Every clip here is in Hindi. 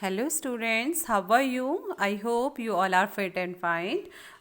Hello students, how are you? I hope you all are fit and fine.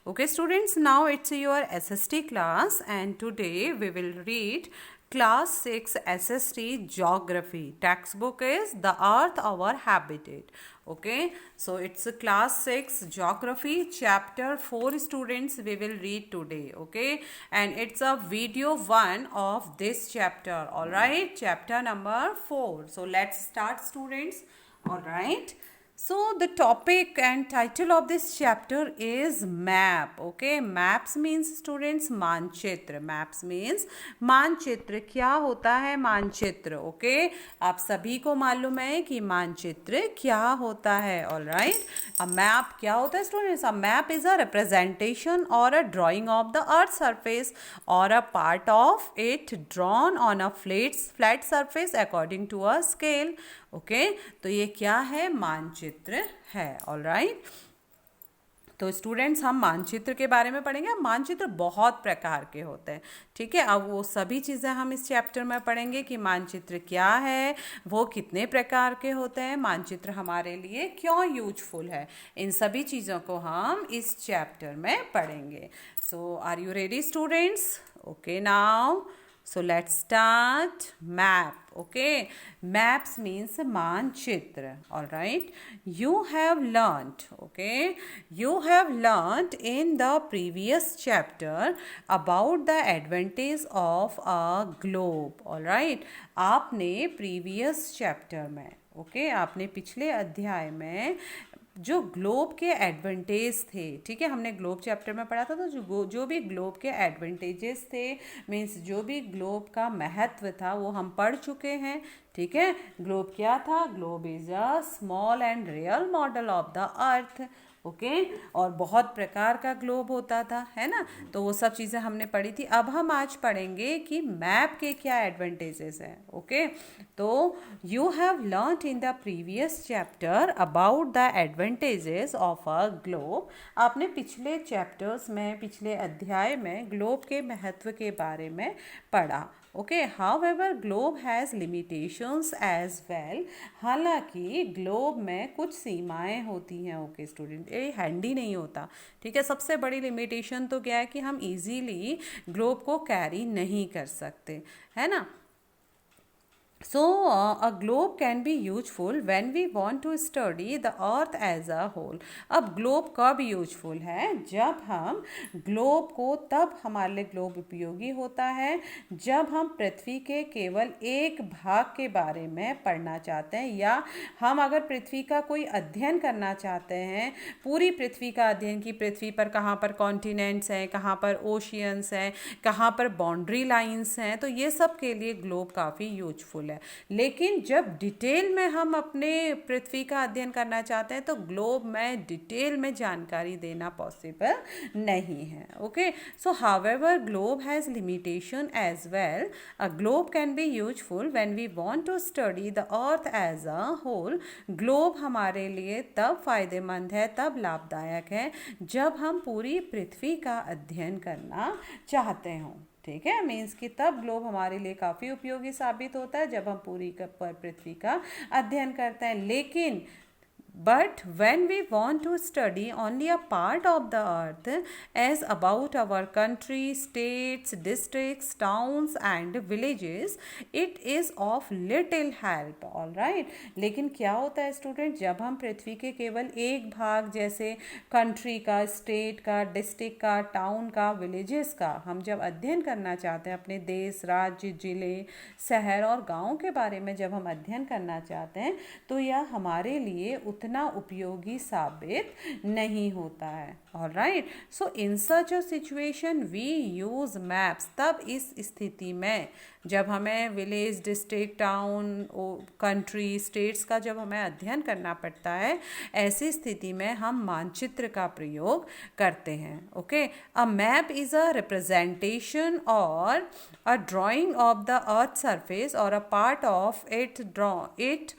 Okay students, now it's your SST class and today we will read class 6 SST Geography. Textbook is The Earth Our Habitat. Okay, so it's a class 6 Geography chapter 4 students we will read today. Okay, and it's a video 1 of this chapter. Alright, chapter number 4. So let's start students. All right, so the topic and title of this chapter is map. Okay, maps means students मानचित्र. maps means मानचित्र. क्या होता है मानचित्र? ओके, आप सभी को मालूम है कि मानचित्र क्या होता है. ऑल राइट, अ मैप क्या होता है students? A map is a representation or a drawing of the earth surface or a part of it drawn on a flat surface according to a scale. Okay, तो ये क्या है? मानचित्र है. ऑल राइट, तो स्टूडेंट्स हम मानचित्र के बारे में पढ़ेंगे. मानचित्र बहुत प्रकार के होते हैं. ठीक है, अब वो सभी चीज़ें हम इस चैप्टर में पढ़ेंगे कि मानचित्र क्या है, वो कितने प्रकार के होते हैं, मानचित्र हमारे लिए क्यों यूजफुल है, इन सभी चीज़ों को हम इस चैप्टर में पढ़ेंगे. So are you ready students? Okay, now so let's start. Map. Okay, maps means मानचित्र. All right, you have learnt. Okay, you have learnt in the previous chapter about the advantage of a globe. All right, आपने previous chapter में आपने पिछले अध्याय में जो ग्लोब के एडवांटेज थे, ठीक है, हमने ग्लोब चैप्टर में पढ़ा था, तो जो भी ग्लोब के एडवांटेजेस थे, मीन्स जो भी ग्लोब का महत्व था, वो हम पढ़ चुके हैं. ठीक है, ग्लोब क्या था? Globe is a small and real model of the earth. Okay, और बहुत प्रकार का ग्लोब होता था, है ना, तो वो सब चीज़ें हमने पढ़ी थी. अब हम आज पढ़ेंगे कि मैप के क्या एडवांटेजेस हैं. ओके, तो you have learned in the previous chapter about the advantages of a globe. आपने पिछले चैप्टर्स में, पिछले अध्याय में ग्लोब के महत्व के बारे में पढ़ा. Okay, however globe has limitations as well. हालांकि ग्लोब में कुछ सीमाएं होती हैं. ओके स्टूडेंट, ये हैंडी नहीं होता. ठीक है, सबसे बड़ी लिमिटेशन तो क्या है कि हम इजीली ग्लोब को कैरी नहीं कर सकते, है ना. So, a globe can be useful when we want to study the earth as a whole. अब ग्लोब कब यूजफुल है? जब हम ग्लोब को, तब हमारे लिए ग्लोब उपयोगी होता है जब हम पृथ्वी के केवल एक भाग के बारे में पढ़ना चाहते हैं, या हम अगर पृथ्वी का कोई अध्ययन करना चाहते हैं, पूरी पृथ्वी का अध्ययन, कि पृथ्वी पर कहाँ पर कॉन्टिनेंट्स हैं, कहाँ पर ओशियंस हैं, कहाँ पर बाउंड्री लाइंस हैं, तो ये सब के लिए ग्लोब काफ़ी यूजफुल है. लेकिन जब डिटेल में हम अपने पृथ्वी का अध्ययन करना चाहते हैं, तो ग्लोब में डिटेल में जानकारी देना पॉसिबल नहीं है. Okay, so however globe has limitation as well. A globe can be useful when we want to study the earth as a whole. Globe हमारे लिए तब फायदेमंद है, तब लाभदायक है, जब हम पूरी पृथ्वी का अध्ययन करना चाहते हों. ठीक है, मीन्स कि तब ग्लोब हमारे लिए काफ़ी उपयोगी साबित होता है जब हम पूरी पृथ्वी का अध्ययन करते हैं. लेकिन but when we want to study only a part of the earth, as about our country, states, districts, towns and villages, it is of little help. all right, लेकिन क्या होता है स्टूडेंट, जब हम पृथ्वी के केवल एक भाग, जैसे कंट्री का, स्टेट का, डिस्ट्रिक्ट का, टाउन का, विलेजेस का, हम जब अध्ययन करना चाहते हैं, अपने देश, राज्य, जिले, शहर और गाँव के बारे में जब हम अध्ययन करना चाहते हैं, तो यह हमारे लिए उतना उपयोगी साबित नहीं होता है. All right, so in such a situation we use maps. तब इस स्थिति में जब हमें village, district, town, country, states का जब हमें अध्ययन करना पड़ता है, ऐसी स्थिति में हम मानचित्र का प्रयोग करते हैं. Okay, a map is a representation or a drawing of the earth surface or a part of it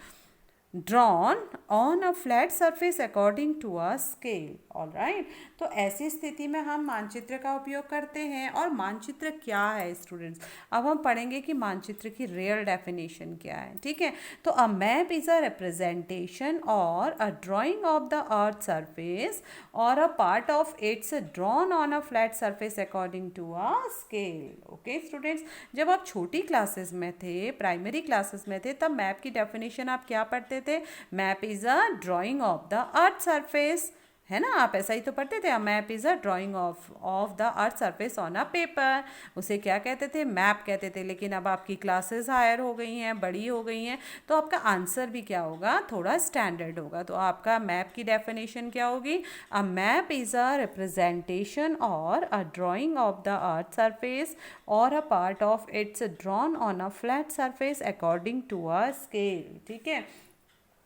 drawn on a flat surface according to a scale. All right, तो ऐसी स्थिति में हम मानचित्र का उपयोग करते हैं। और मानचित्र क्या है स्टूडेंट्स, अब हम पढ़ेंगे कि मानचित्र की रियल डेफिनेशन क्या है। ठीक है, तो a map is a representation or a drawing of the earth surface or a part of it's drawn on a flat surface according to a scale. Okay students, जब आप छोटी क्लासेस में थे, प्राइमरी क्लासेस में थे, तब मैप की डेफिनेशन आप क्या पढ़ते थे? Map is a drawing of the earth surface, है ना, आप ऐसा ही तो पढ़ते थे। Map is a drawing of the earth surface on a paper, उसे क्या कहते थे? मैप कहते थे। लेकिन अब आपकी क्लासेस हायर हो गई हैं, बड़ी हो गई हैं, तो आपका आंसर भी क्या होगा? थोड़ा स्टैंडर्ड होगा। तो आपका मैप की डेफिनेशन क्या होगी? A map is a representation or a drawing of the earth surface or a part of it's drawn on a flat surface according to a scale. ठीक है,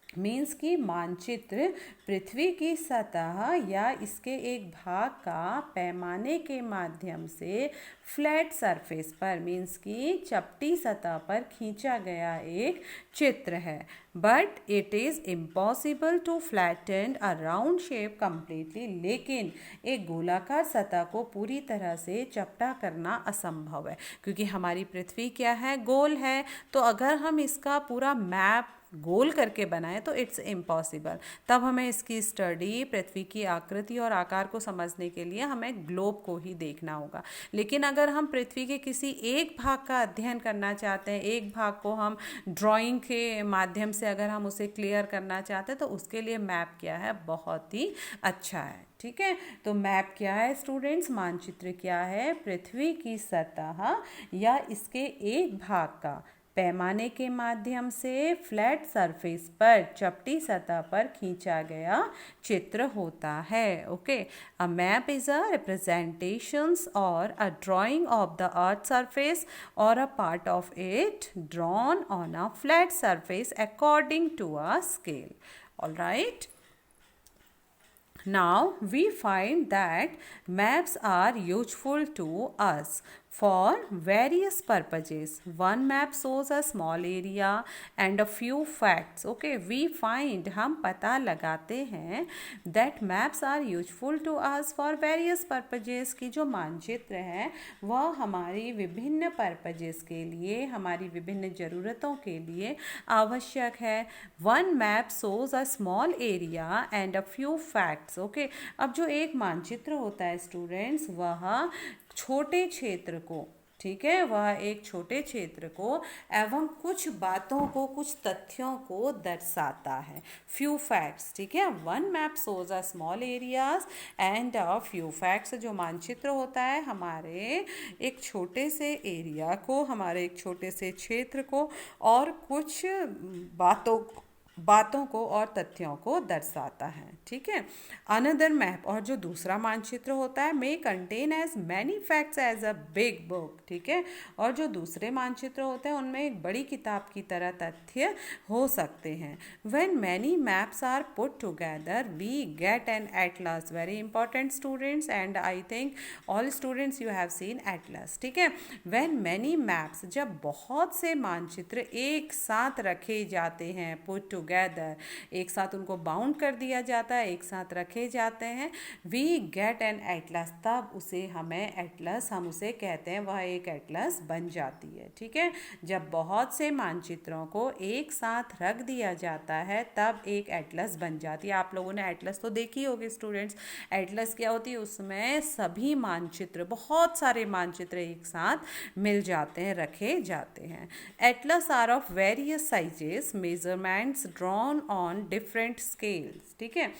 मीन्स कि मानचित्र पृथ्वी की सतह या इसके एक भाग का पैमाने के माध्यम से फ्लैट सरफेस पर, मीन्स कि चपटी सतह पर खींचा गया एक चित्र है। But it is impossible to flatten a round shape completely, लेकिन एक गोलाकार सतह को पूरी तरह से चपटा करना असंभव है, क्योंकि हमारी पृथ्वी क्या है? गोल है। तो अगर हम इसका पूरा मैप गोल करके बनाए तो इट्स इम्पॉसिबल। तब हमें इसकी स्टडी, पृथ्वी की आकृति और आकार को समझने के लिए हमें ग्लोब को ही देखना होगा। लेकिन अगर हम पृथ्वी के किसी एक भाग का अध्ययन करना चाहते हैं, एक भाग को हम ड्राइंग के माध्यम से अगर हम उसे क्लियर करना चाहते हैं, तो उसके लिए मैप क्या है? बहुत ही अच्छा है। ठीक है, तो मैप क्या है स्टूडेंट्स? मानचित्र क्या है? पृथ्वी की सतह या इसके एक भाग का पैमाने के माध्यम से फ्लैट सरफेस पर, चपटी सतह पर खींचा गया चित्र होता है। Okay, a map is a representations or a drawing of the earth surface or a part of it drawn on a flat surface according to a scale. All right, now we find that maps are useful to us for various purposes. One map shows a small area and a few facts. Okay, we find, हम पता लगाते हैं that maps are useful to us for various purposes, कि जो मानचित्र है वह हमारी विभिन्न purposes के लिए, हमारी विभिन्न ज़रूरतों के लिए आवश्यक है। One map shows a small area and a few facts. Okay, अब जो एक मानचित्र होता है स्टूडेंट्स, वह छोटे क्षेत्र को, ठीक है, वह एक छोटे क्षेत्र को एवं कुछ बातों को, कुछ तथ्यों को दर्शाता है। फ्यू फैक्ट्स, ठीक है, one map shows a small areas and a few facts. जो मानचित्र होता है हमारे एक छोटे से एरिया को, हमारे एक छोटे से क्षेत्र को और कुछ बातों को और तथ्यों को दर्शाता है। ठीक है, अनदर मैप, और जो दूसरा मानचित्र होता है, may contain as many facts as a big book. ठीक है, और जो दूसरे मानचित्र होते हैं उनमें एक बड़ी किताब की तरह तथ्य हो सकते हैं। When many maps are put together we get an atlas. Very important students, and I think all students you have seen atlas. ठीक है, व्हेन मैनी मैप्स, जब बहुत से मानचित्र एक साथ रखे जाते हैं, पुट टुगेदर, एक साथ उनको बाउंड कर दिया जाता है, एक साथ रखे जाते हैं, वी गेट एन एटलस, तब उसे हमें एटलस, हम उसे कहते हैं, वह एक एटलस बन जाती है। ठीक है, जब बहुत से मानचित्रों को एक साथ रख दिया जाता है तब एक एटलस बन जाती है। आप लोगों ने एटलस तो देखी होगी स्टूडेंट्स। एटलस क्या होती है? उसमें सभी मानचित्र, बहुत सारे मानचित्र एक साथ मिल जाते हैं, रखे जाते हैं। Atlas are of various sizes, measurements drawn on different scales. ठीक है,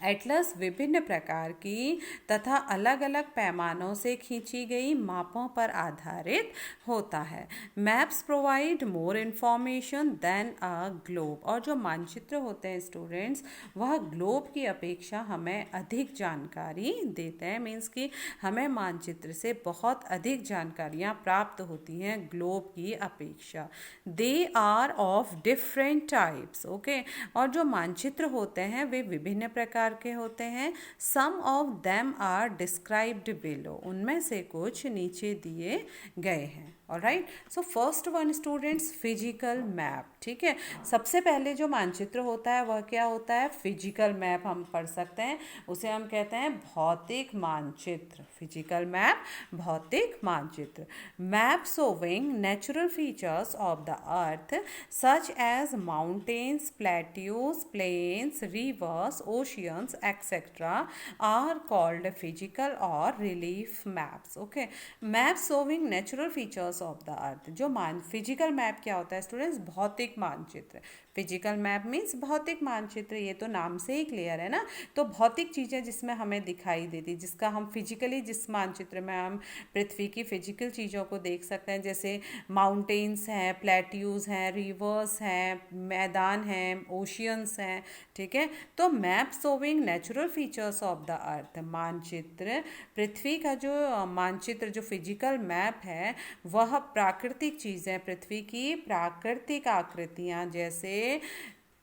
एटलस विभिन्न प्रकार की तथा अलग अलग पैमानों से खींची गई मापों पर आधारित होता है। Maps provide more information than a globe, और जो मानचित्र होते हैं स्टूडेंट्स, वह ग्लोब की अपेक्षा हमें अधिक जानकारी देते हैं। मीन्स कि हमें मानचित्र से बहुत अधिक जानकारियाँ प्राप्त होती हैं ग्लोब की अपेक्षा। They are of different types. Okay, और जो मानचित्र होते हैं वे विभिन्न प्रकार के होते हैं। Some of them are described below, उनमें से कुछ नीचे दिए गए हैं। Alright. So first one students, physical map. ठीक है, सबसे पहले जो मानचित्र होता है वह क्या होता है? फिजिकल मैप हम पढ़ सकते हैं, उसे हम कहते हैं भौतिक मानचित्र। फिजिकल मैप, भौतिक मानचित्र। Map showing natural features of the earth such as mountains, plateaus, plains, rivers, oceans etcetera are called physical or relief maps. Okay, map showing natural features of the earth. जो फिजिकल मैप क्या होता है स्टूडेंट्स? भौतिक मानचित्र। फिजिकल मैप मीन्स भौतिक मानचित्र, ये तो नाम से ही क्लियर है ना। तो भौतिक चीज़ें जिसमें हमें दिखाई देती, जिसका हम फिजिकली, जिस मानचित्र में हम पृथ्वी की फिजिकल चीज़ों को देख सकते हैं, जैसे माउंटेन्स हैं, प्लेट्यूज हैं, रिवर्स हैं, मैदान हैं, ओशियंस हैं। ठीक है, तो map showing natural features of the अर्थ, मानचित्र, पृथ्वी का जो मानचित्र, जो फिजिकल मैप है, वह प्राकृतिक चीज़ें, पृथ्वी की प्राकृतिक आकृतियाँ, जैसे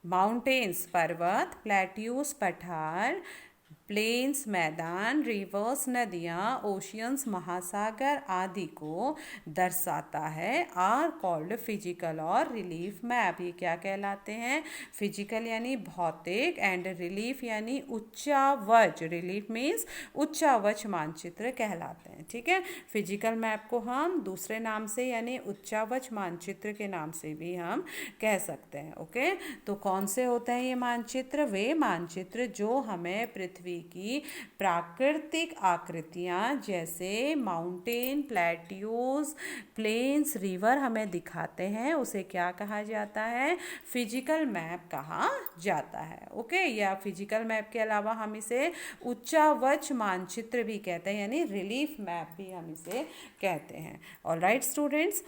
माउंटेन्स पर्वत, प्लेट्यूज पठार, प्लेन्स मैदान, रिवर्स नदियाँ, ओशियंस महासागर आदि को दर्शाता है, are called physical or relief map. ये क्या कहलाते हैं? फिजिकल यानी भौतिक, एंड रिलीफ यानी उच्चावच, रिलीफ मीन्स उच्चावच मानचित्र कहलाते हैं। ठीक है, फिजिकल मैप को हम दूसरे नाम से यानी उच्चावच मानचित्र के नाम से भी हम कह सकते हैं। ओके, तो कौन से होते हैं ये मानचित्र? वे मानचित्र जो हमें पृथ्वी की प्राकृतिक आकृतियाँ जैसे माउंटेन, प्लेट्यूज, प्लेन्स, रिवर हमें दिखाते हैं, उसे क्या कहा जाता है? फिजिकल मैप कहा जाता है। ओके, या फिजिकल मैप के अलावा हम इसे उच्चावच मानचित्र भी कहते हैं, यानी रिलीफ मैप भी हम इसे कहते हैं। ऑलराइट स्टूडेंट्स,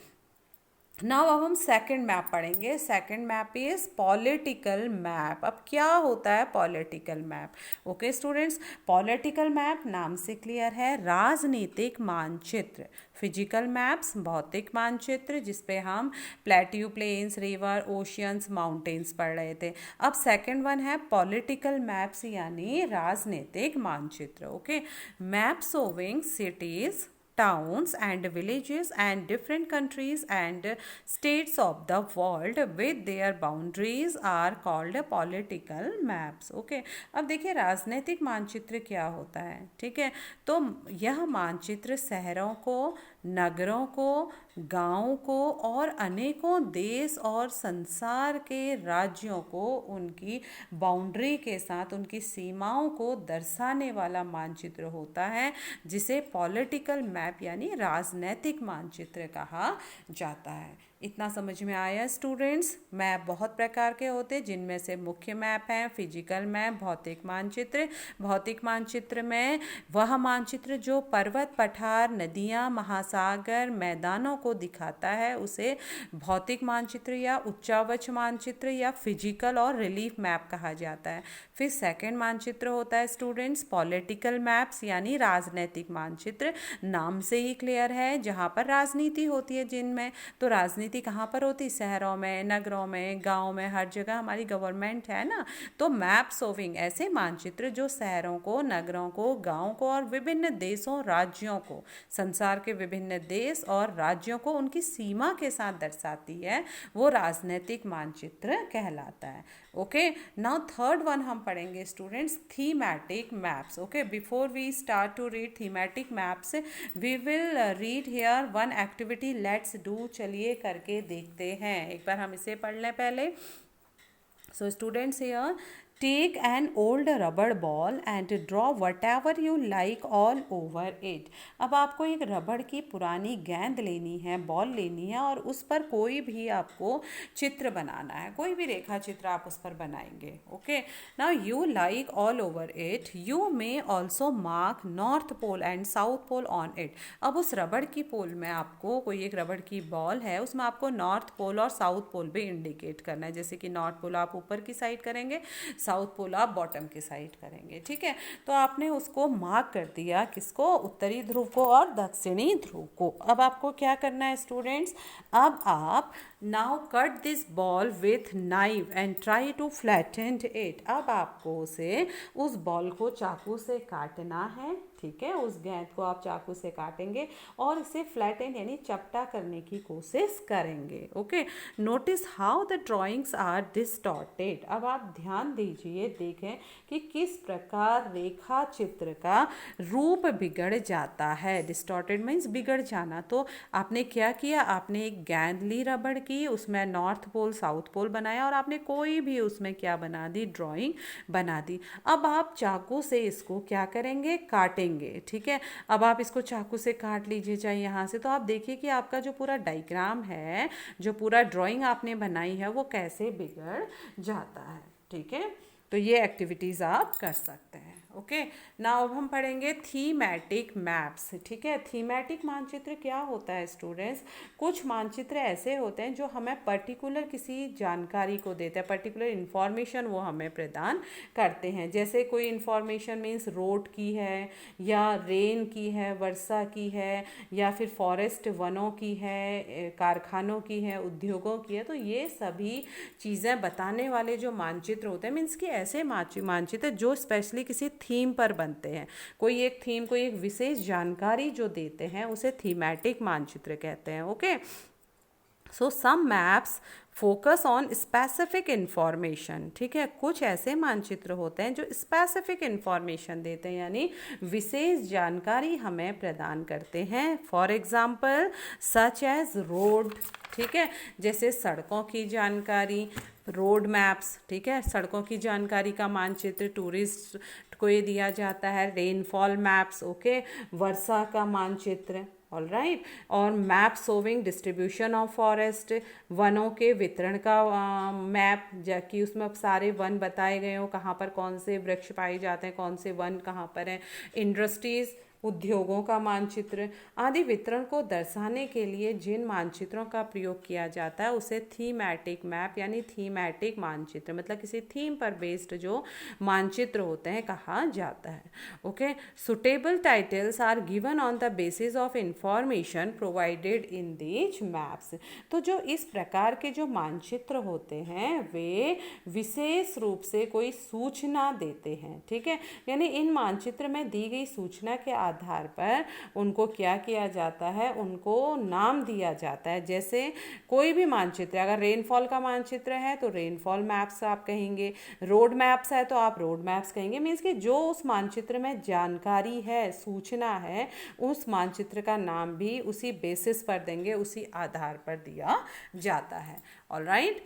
नाउ अब हम सेकंड मैप पढ़ेंगे। Second map is political map. अब क्या होता है political map? Okay students, political map नाम से क्लियर है, राजनीतिक मानचित्र। फिजिकल मैप्स भौतिक मानचित्र, जिसपे हम plateau, plains, river, oceans, mountains पढ़ रहे थे। अब सेकंड वन है पॉलिटिकल मैप्स यानी राजनीतिक मानचित्र। Okay, map showing cities, towns and villages and different countries and states of the world with their boundaries are called political maps. Okay, अब देखिए राजनीतिक मानचित्र क्या होता है। ठीक है, तो यह मानचित्र शहरों को, नगरों को, गाँव को और अनेकों देश और संसार के राज्यों को उनकी बाउंड्री के साथ, उनकी सीमाओं को दर्शाने वाला मानचित्र होता है, जिसे पॉलिटिकल मैप यानी राजनैतिक मानचित्र कहा जाता है। इतना समझ में आया स्टूडेंट्स? मैप बहुत प्रकार के होते हैं, जिनमें से मुख्य मैप हैं फिजिकल मैप, भौतिक मानचित्र। भौतिक मानचित्र में वह मानचित्र जो पर्वत, पठार, नदियाँ, महासागर, मैदानों को दिखाता है, उसे भौतिक मानचित्र या उच्चावच मानचित्र या फिजिकल और रिलीफ मैप कहा जाता है। फिर सेकंड मानचित्र होता है स्टूडेंट्स पॉलिटिकल मैप्स यानी राजनैतिक मानचित्र। नाम से ही क्लियर है, जहाँ पर राजनीति होती है जिनमें, तो राजनीति कहाँ पर होती? शहरों में, नगरों में, गाँव में, हर जगह हमारी गवर्नमेंट है ना। तो मैप शोविंग ऐसे मानचित्र जो शहरों को, नगरों को, गाँव को और विभिन्न देशों, राज्यों को, संसार के विभिन्न देश और राज्यों को उनकी सीमा के साथ दर्शाती है, वो राजनीतिक मानचित्र कहलाता है। ओके, नाउ थर्ड वन हम पढ़ेंगे students thematic maps. Okay, before we start to read thematic maps we will read here one activity, let's do. चलिए करके देखते हैं, एक बार हम इसे पढ़ लें पहले। So students here, take an old rubber ball and draw whatever you like all over it. अब आपको एक रबड़ की पुरानी गेंद लेनी है, बॉल लेनी है, और उस पर कोई भी आपको चित्र बनाना है, कोई भी रेखा चित्र आप उस पर बनाएंगे। Okay, now you like all over it, you may also mark north pole and south pole on it. अब उस रबड़ की पोल में आपको, कोई एक रबड़ की बॉल है, उसमें आपको नॉर्थ पोल और साउथ पोल भी इंडिकेट करना है। जैसे कि नॉर्थ पोल आप ऊपर की साइड करेंगे, साउथ पोल आप बॉटम की साइड करेंगे। ठीक है, तो आपने उसको मार्क कर दिया, किसको? उत्तरी ध्रुव को और दक्षिणी ध्रुव को। अब आपको क्या करना है स्टूडेंट्स? अब आप now cut this ball with knife and try to flatten it. अब आपको उसे, उस बॉल को चाकू से काटना है। ठीक है, उस गेंद को आप चाकू से काटेंगे और इसे फ्लैटन यानी चपटा करने की कोशिश करेंगे। Okay, notice how the drawings are distorted. अब आप ध्यान दीजिए, देखें कि किस प्रकार रेखा चित्र का रूप बिगड़ जाता है। डिस्टॉर्टेड मीन्स बिगड़ जाना। तो आपने क्या किया, आपने एक गेंद ली रबड़ की, उसमें नॉर्थ पोल साउथ पोल बनाया और आपने कोई भी उसमें क्या बना दी, ड्राइंग बना दी। अब आप चाकू से इसको क्या करेंगे, काटेंगे। ठीक है, अब आप इसको चाकू से काट लीजिए चाहे यहाँ से, तो आप देखिए कि आपका जो पूरा डायग्राम है, जो पूरा ड्राइंग आपने बनाई है, वो कैसे बिगड़ जाता है। ठीक है, तो ये एक्टिविटीज़ आप कर सकते हैं। ओके, नाउ अब हम पढ़ेंगे थीमेटिक मैप्स। ठीक है, थीमेटिक मानचित्र क्या होता है स्टूडेंट्स, कुछ मानचित्र ऐसे होते हैं जो हमें पर्टिकुलर किसी जानकारी को देते हैं, पर्टिकुलर इन्फॉर्मेशन वो हमें प्रदान करते हैं। जैसे कोई इन्फॉर्मेशन मीन्स रोड की है, या रेन की है, वर्षा की है, या फिर फॉरेस्ट वनों की है, कारखानों की है, उद्योगों की है। तो ये सभी चीज़ें बताने वाले जो मानचित्र होते हैं, मीन्स कि ऐसे मानचित्र जो स्पेशली किसी थीम पर बनते हैं, कोई एक थीम, कोई एक विशेष जानकारी जो देते हैं, उसे थीमेटिक मानचित्र कहते हैं। Okay, so some maps focus on specific information. ठीक है, कुछ ऐसे मानचित्र होते हैं जो स्पेसिफिक इंफॉर्मेशन देते हैं, यानी विशेष जानकारी हमें प्रदान करते हैं। For example such as road. ठीक है, जैसे सड़कों की जानकारी, रोड मैप्स। ठीक है, सड़कों की जानकारी का मानचित्र टूरिस्ट को ये दिया जाता है। रेनफॉल मैप्स, ओके, वर्षा का मानचित्र, ऑल राइट। और map showing distribution of forest, वनों के वितरण का मैप, जबकि उसमें सारे वन बताए गए हो, कहाँ पर कौन से वृक्ष पाए जाते हैं, कौन से वन कहाँ पर हैं। इंडस्ट्रीज, उद्योगों का मानचित्र आदि वितरण को दर्शाने के लिए जिन मानचित्रों का प्रयोग किया जाता है उसे थीमेटिक मैप यानी थीमेटिक मानचित्र, मतलब किसी थीम पर बेस्ड जो मानचित्र होते हैं, कहा जाता है। Okay, suitable titles are given on the basis of information provided in these maps. तो जो इस प्रकार के जो मानचित्र होते हैं वे विशेष रूप से कोई सूचना देते हैं। ठीक है, यानी इन मानचित्र में दी गई सूचना के आधार पर उनको क्या किया जाता है, उनको नाम दिया जाता है। जैसे कोई भी मानचित्र, अगर रेनफॉल का मानचित्र है तो रेनफॉल मैप्स आप कहेंगे, रोड मैप्स है तो आप रोड मैप्स कहेंगे। मीन्स कि जो उस मानचित्र में जानकारी है, सूचना है, उस मानचित्र का नाम भी उसी बेसिस पर देंगे, उसी आधार पर दिया जाता है। Alright,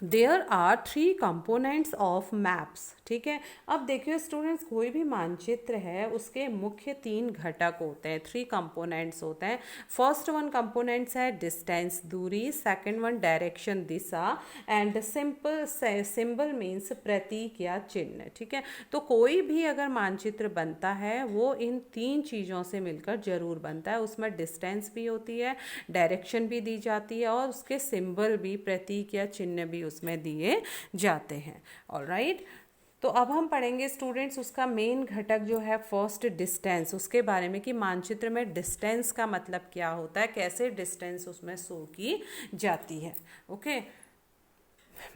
there are 3 components of maps. ठीक है, अब देखिए स्टूडेंट्स, कोई भी मानचित्र है उसके मुख्य 3 घटक होते हैं, 3 कंपोनेंट्स होते हैं। फर्स्ट वन कंपोनेंट्स है डिस्टेंस, दूरी। सेकंड वन डायरेक्शन, दिशा। एंड सिंबल मीन्स प्रतीक या चिन्ह। ठीक है, तो कोई भी अगर मानचित्र बनता है वो इन 3 चीज़ों से मिलकर जरूर बनता है। उसमें डिस्टेंस भी होती है, डायरेक्शन भी दी जाती है और उसके सिंबल भी, प्रतीक या चिन्ह भी उसमें दिए जाते हैं। ऑलराइट, तो अब हम पढ़ेंगे स्टूडेंट्स उसका मेन घटक जो है फर्स्ट डिस्टेंस, उसके बारे में कि मानचित्र में डिस्टेंस का मतलब क्या होता है, कैसे डिस्टेंस उसमें शो की जाती है। Okay,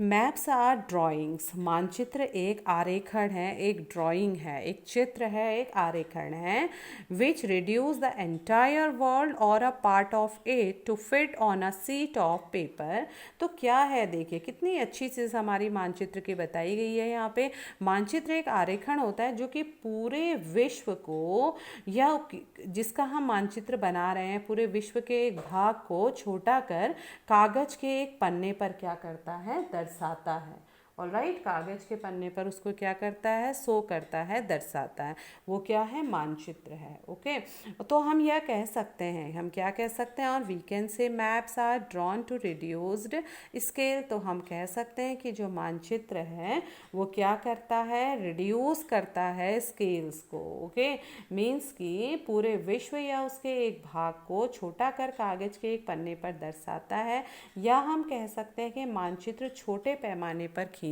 maps are drawings. मानचित्र एक आरेखण है, एक ड्राइंग है, एक चित्र है, एक आरेखण है। Which reduce the entire world or a part of it to fit on a sheet of paper. तो क्या है, देखिए कितनी अच्छी चीज़ हमारी मानचित्र की बताई गई है यहाँ पे। मानचित्र एक आरेखण होता है जो कि पूरे विश्व को, या जिसका हम मानचित्र बना रहे हैं, पूरे विश्व के एक भाग को छोटा कर कागज के एक पन्ने पर क्या करता है, दर्शाता है। ऑलराइट, कागज के पन्ने पर उसको क्या करता है, शो करता है, दर्शाता है। वो क्या है, मानचित्र है। ओके, तो हम यह कह सकते हैं, हम क्या कह सकते हैं, और we can say maps are drawn to reduced scale. तो हम कह सकते हैं कि जो मानचित्र है वो क्या करता है, रिड्यूस करता है स्केल्स को। ओके, मीन्स कि पूरे विश्व या उसके एक भाग को छोटा कर कागज के एक पन्ने पर दर्शाता है, या हम कह सकते हैं कि मानचित्र छोटे पैमाने पर खींचे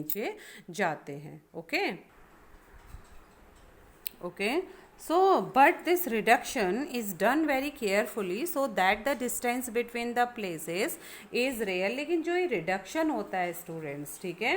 जाते हैं। Okay, So, but this reduction is done very carefully so that the distance between the places is real. लेकिन जो ये रिडक्शन होता है स्टूडेंट्स, ठीक है,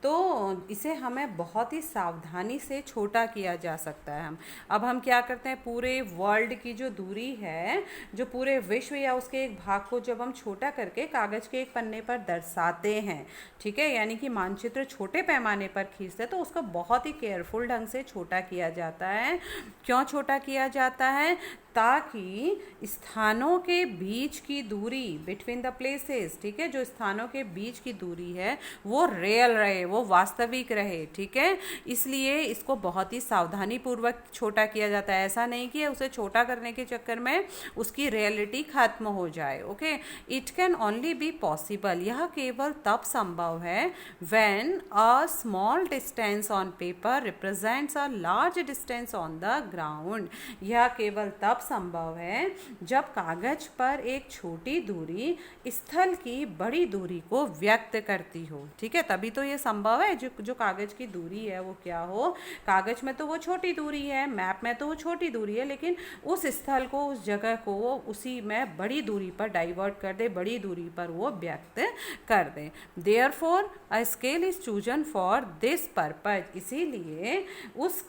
तो इसे हमें बहुत ही सावधानी से छोटा किया जा सकता है। हम क्या करते हैं, पूरे वर्ल्ड की जो दूरी है, जो पूरे विश्व या उसके एक भाग को जब हम छोटा करके कागज़ के एक पन्ने पर दर्शाते हैं, ठीक है, यानी कि मानचित्र छोटे पैमाने पर खींचते हैं, तो उसको बहुत ही केयरफुल ढंग से छोटा किया जाता है। क्यों छोटा किया जाता है? ताकि स्थानों के बीच की दूरी, बिटवीन द प्लेसेस, ठीक है, जो स्थानों के बीच की दूरी है वो रियल रहे, वो वास्तविक रहे, ठीक है, इसलिए इसको बहुत ही सावधानी पूर्वक छोटा किया जाता है। ऐसा नहीं कि उसे छोटा करने के चक्कर में उसकी रियलिटी खत्म हो जाए। Okay, it can only be possible, यह केवल तब संभव है when a small distance on paper represents a large distance on the ground. यह केवल तब संभव है जब कागज पर एक छोटी दूरी स्थल की बड़ी दूरी को व्यक्त करती हो, ठीक है, तभी तो ये संभव है। जो कागज की दूरी है वो क्या हो, कागज में तो वो छोटी दूरी है, मैप में तो वो छोटी दूरी है, लेकिन उस स्थल को, उस जगह को वो उसी में बड़ी दूरी पर डाइवर्ट कर दे, बड़ी दूरी पर वो व्यक्त कर दे। Therefore a scale is chosen for this purpose, इसीलिए उस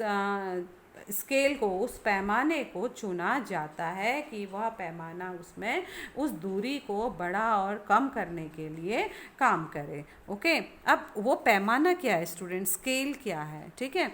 स्केल को, उस पैमाने को चुना जाता है कि वह पैमाना उसमें उस दूरी को बड़ा और कम करने के लिए काम करे। ओके, अब वो पैमाना क्या है स्टूडेंट, स्केल क्या है, ठीक है।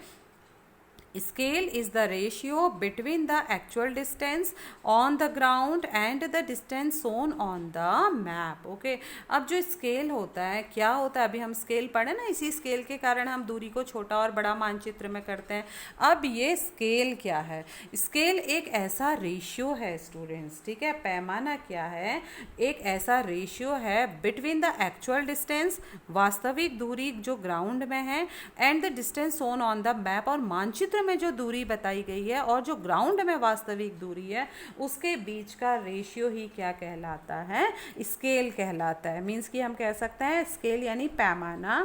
Scale is the ratio between the actual distance on the ground and the distance shown on the map. Okay, अब जो स्केल होता है, क्या होता है, अभी हम स्केल पढ़े ना, इसी स्केल के कारण हम दूरी को छोटा और बड़ा मानचित्र में करते हैं। अब ये स्केल क्या है, स्केल एक ऐसा रेशियो है स्टूडेंट्स, ठीक है, पैमाना क्या है, एक ऐसा रेशियो है बिटवीन द एक्चुअल डिस्टेंस, वास्तविक दूरी जो ग्राउंड में है, and the distance shown on the map, और मानचित्र में जो दूरी बताई गई है और जो ग्राउंड में वास्तविक दूरी है, उसके बीच का रेशियो ही क्या कहलाता है, स्केल कहलाता है। मीन्स कि हम कह सकते हैं स्केल यानी पैमाना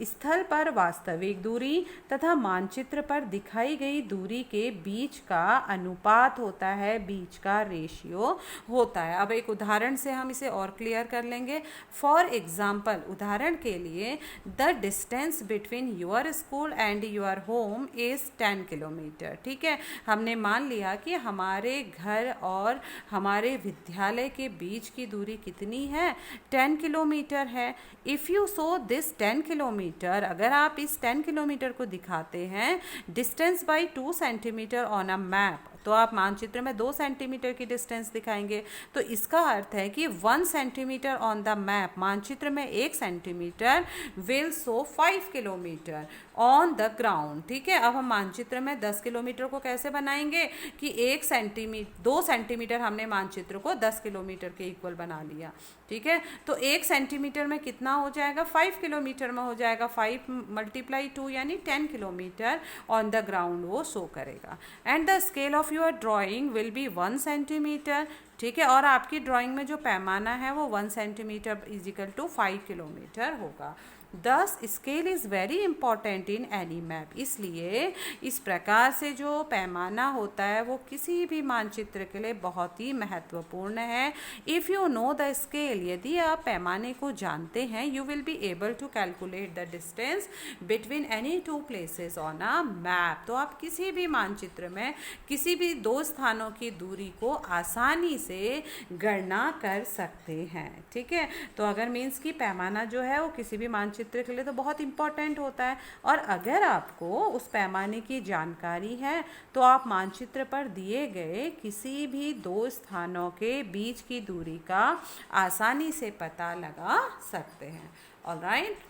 स्थल पर वास्तविक दूरी तथा मानचित्र पर दिखाई गई दूरी के बीच का अनुपात होता है, बीच का रेशियो होता है। अब एक उदाहरण से हम इसे और क्लियर कर लेंगे। फॉर एग्जाम्पल, उदाहरण के लिए, the distance between your school and your home is 10 kilometre, ठीक है, हमने मान लिया कि हमारे घर और हमारे विद्यालय के बीच की दूरी कितनी है, 10 किलोमीटर है। If you show this 10 kilometre, अगर आप इस 10 किलोमीटर को दिखाते हैं distance by 2 centimetre on a map, तो आप मानचित्र में 2 सेंटीमीटर की डिस्टेंस दिखाएंगे, तो इसका अर्थ है कि 1 सेंटीमीटर ऑन द मैप, मानचित्र में 1 centimetre will show 5 kilometre on the ground, ठीक है। अब हम मानचित्र में 10 किलोमीटर को कैसे बनाएंगे कि 2 सेंटीमीटर हमने मानचित्र को 10 किलोमीटर के इक्वल बना लिया, ठीक है, तो 1 सेंटीमीटर में कितना हो जाएगा, 5 किलोमीटर में हो जाएगा, 5 × 2 यानी 10 किलोमीटर ऑन द ग्राउंड वो शो करेगा। And the scale of your drawing will be 1 centimetre, ठीक है, और आपकी ड्राइंग में जो पैमाना है वो 1 सेंटीमीटर इजिकल टू 5 किलोमीटर होगा। दस scale is very important in any map, इसलिए इस प्रकार से जो पैमाना होता है वो किसी भी मानचित्र के लिए बहुत ही महत्वपूर्ण है। If you know the scale, यदि आप पैमाने को जानते हैं, you will be able to calculate the distance between any 2 places on a map, तो आप किसी भी मानचित्र में किसी भी 2 स्थानों की दूरी को आसानी से गणना कर सकते हैं, ठीक है। तो अगर मीन्स की पैमाना जो है वो किसी भी मानचित्र के लिए तो बहुत इंपॉर्टेंट होता है, और अगर आपको उस पैमाने की जानकारी है तो आप मानचित्र पर दिए गए किसी भी 2 स्थानों के बीच की दूरी का आसानी से पता लगा सकते हैं। Alright,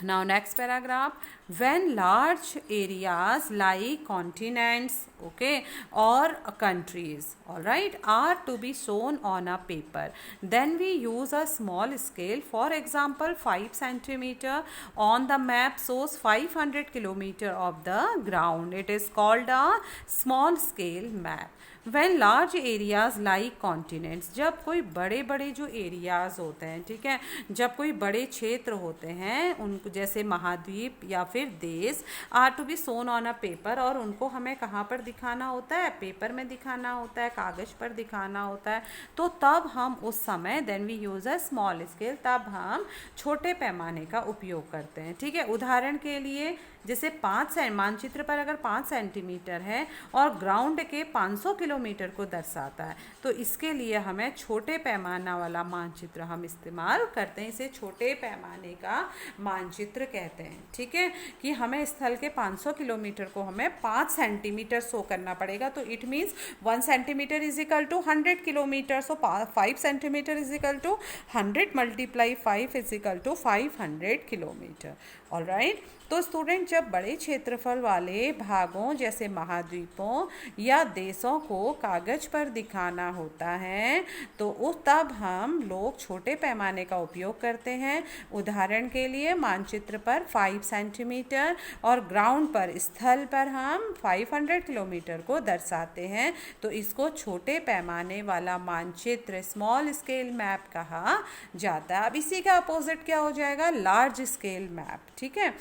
now next paragraph, when large areas like continents, okay, or countries, all right, are to be shown on a paper, then we use a small scale. For example, 5 centimeter on the map shows 500 kilometer of the ground. It is called a small scale map. When large areas like continents, जब कोई बड़े बड़े जो एरियाज होते हैं, ठीक है, जब कोई बड़े क्षेत्र होते हैं उनको जैसे महाद्वीप या फिर देश are to be shown on a paper, और उनको हमें कहाँ पर दिखाना होता है, पेपर में दिखाना होता है, कागज़ पर दिखाना होता है, तो तब हम उस समय then we use a small scale, तब हम छोटे पैमाने का उपयोग करते हैं, ठीक है। उदाहरण के लिए जैसे 5 मानचित्र पर अगर 5 सेंटीमीटर है और ग्राउंड के 500 किलोमीटर को दर्शाता है, तो इसके लिए हमें छोटे पैमाना वाला मानचित्र हम इस्तेमाल करते हैं, इसे छोटे पैमाने का मानचित्र कहते हैं, ठीक है। कि हमें स्थल के 500 किलोमीटर को हमें 5 सेंटीमीटर शो करना पड़ेगा, तो it means 1 centimetre is equal to 100 kilometre, so 5 centimetre is equal to 100 multiply 5 is equal to 500 kilometre. Alright, तो स्टूडेंट जब बड़े क्षेत्रफल वाले भागों जैसे महाद्वीपों या देशों को कागज पर दिखाना होता है, तो उस तब हम लोग छोटे पैमाने का उपयोग करते हैं। उदाहरण के लिए मानचित्र पर 5 सेंटीमीटर और ग्राउंड पर स्थल पर हम 500 किलोमीटर को दर्शाते हैं, तो इसको छोटे पैमाने वाला मानचित्र स्मॉल स्केल मैप कहा जाता है। अब इसी का अपोजिट क्या हो जाएगा, लार्ज स्केल मैप, ठीक है।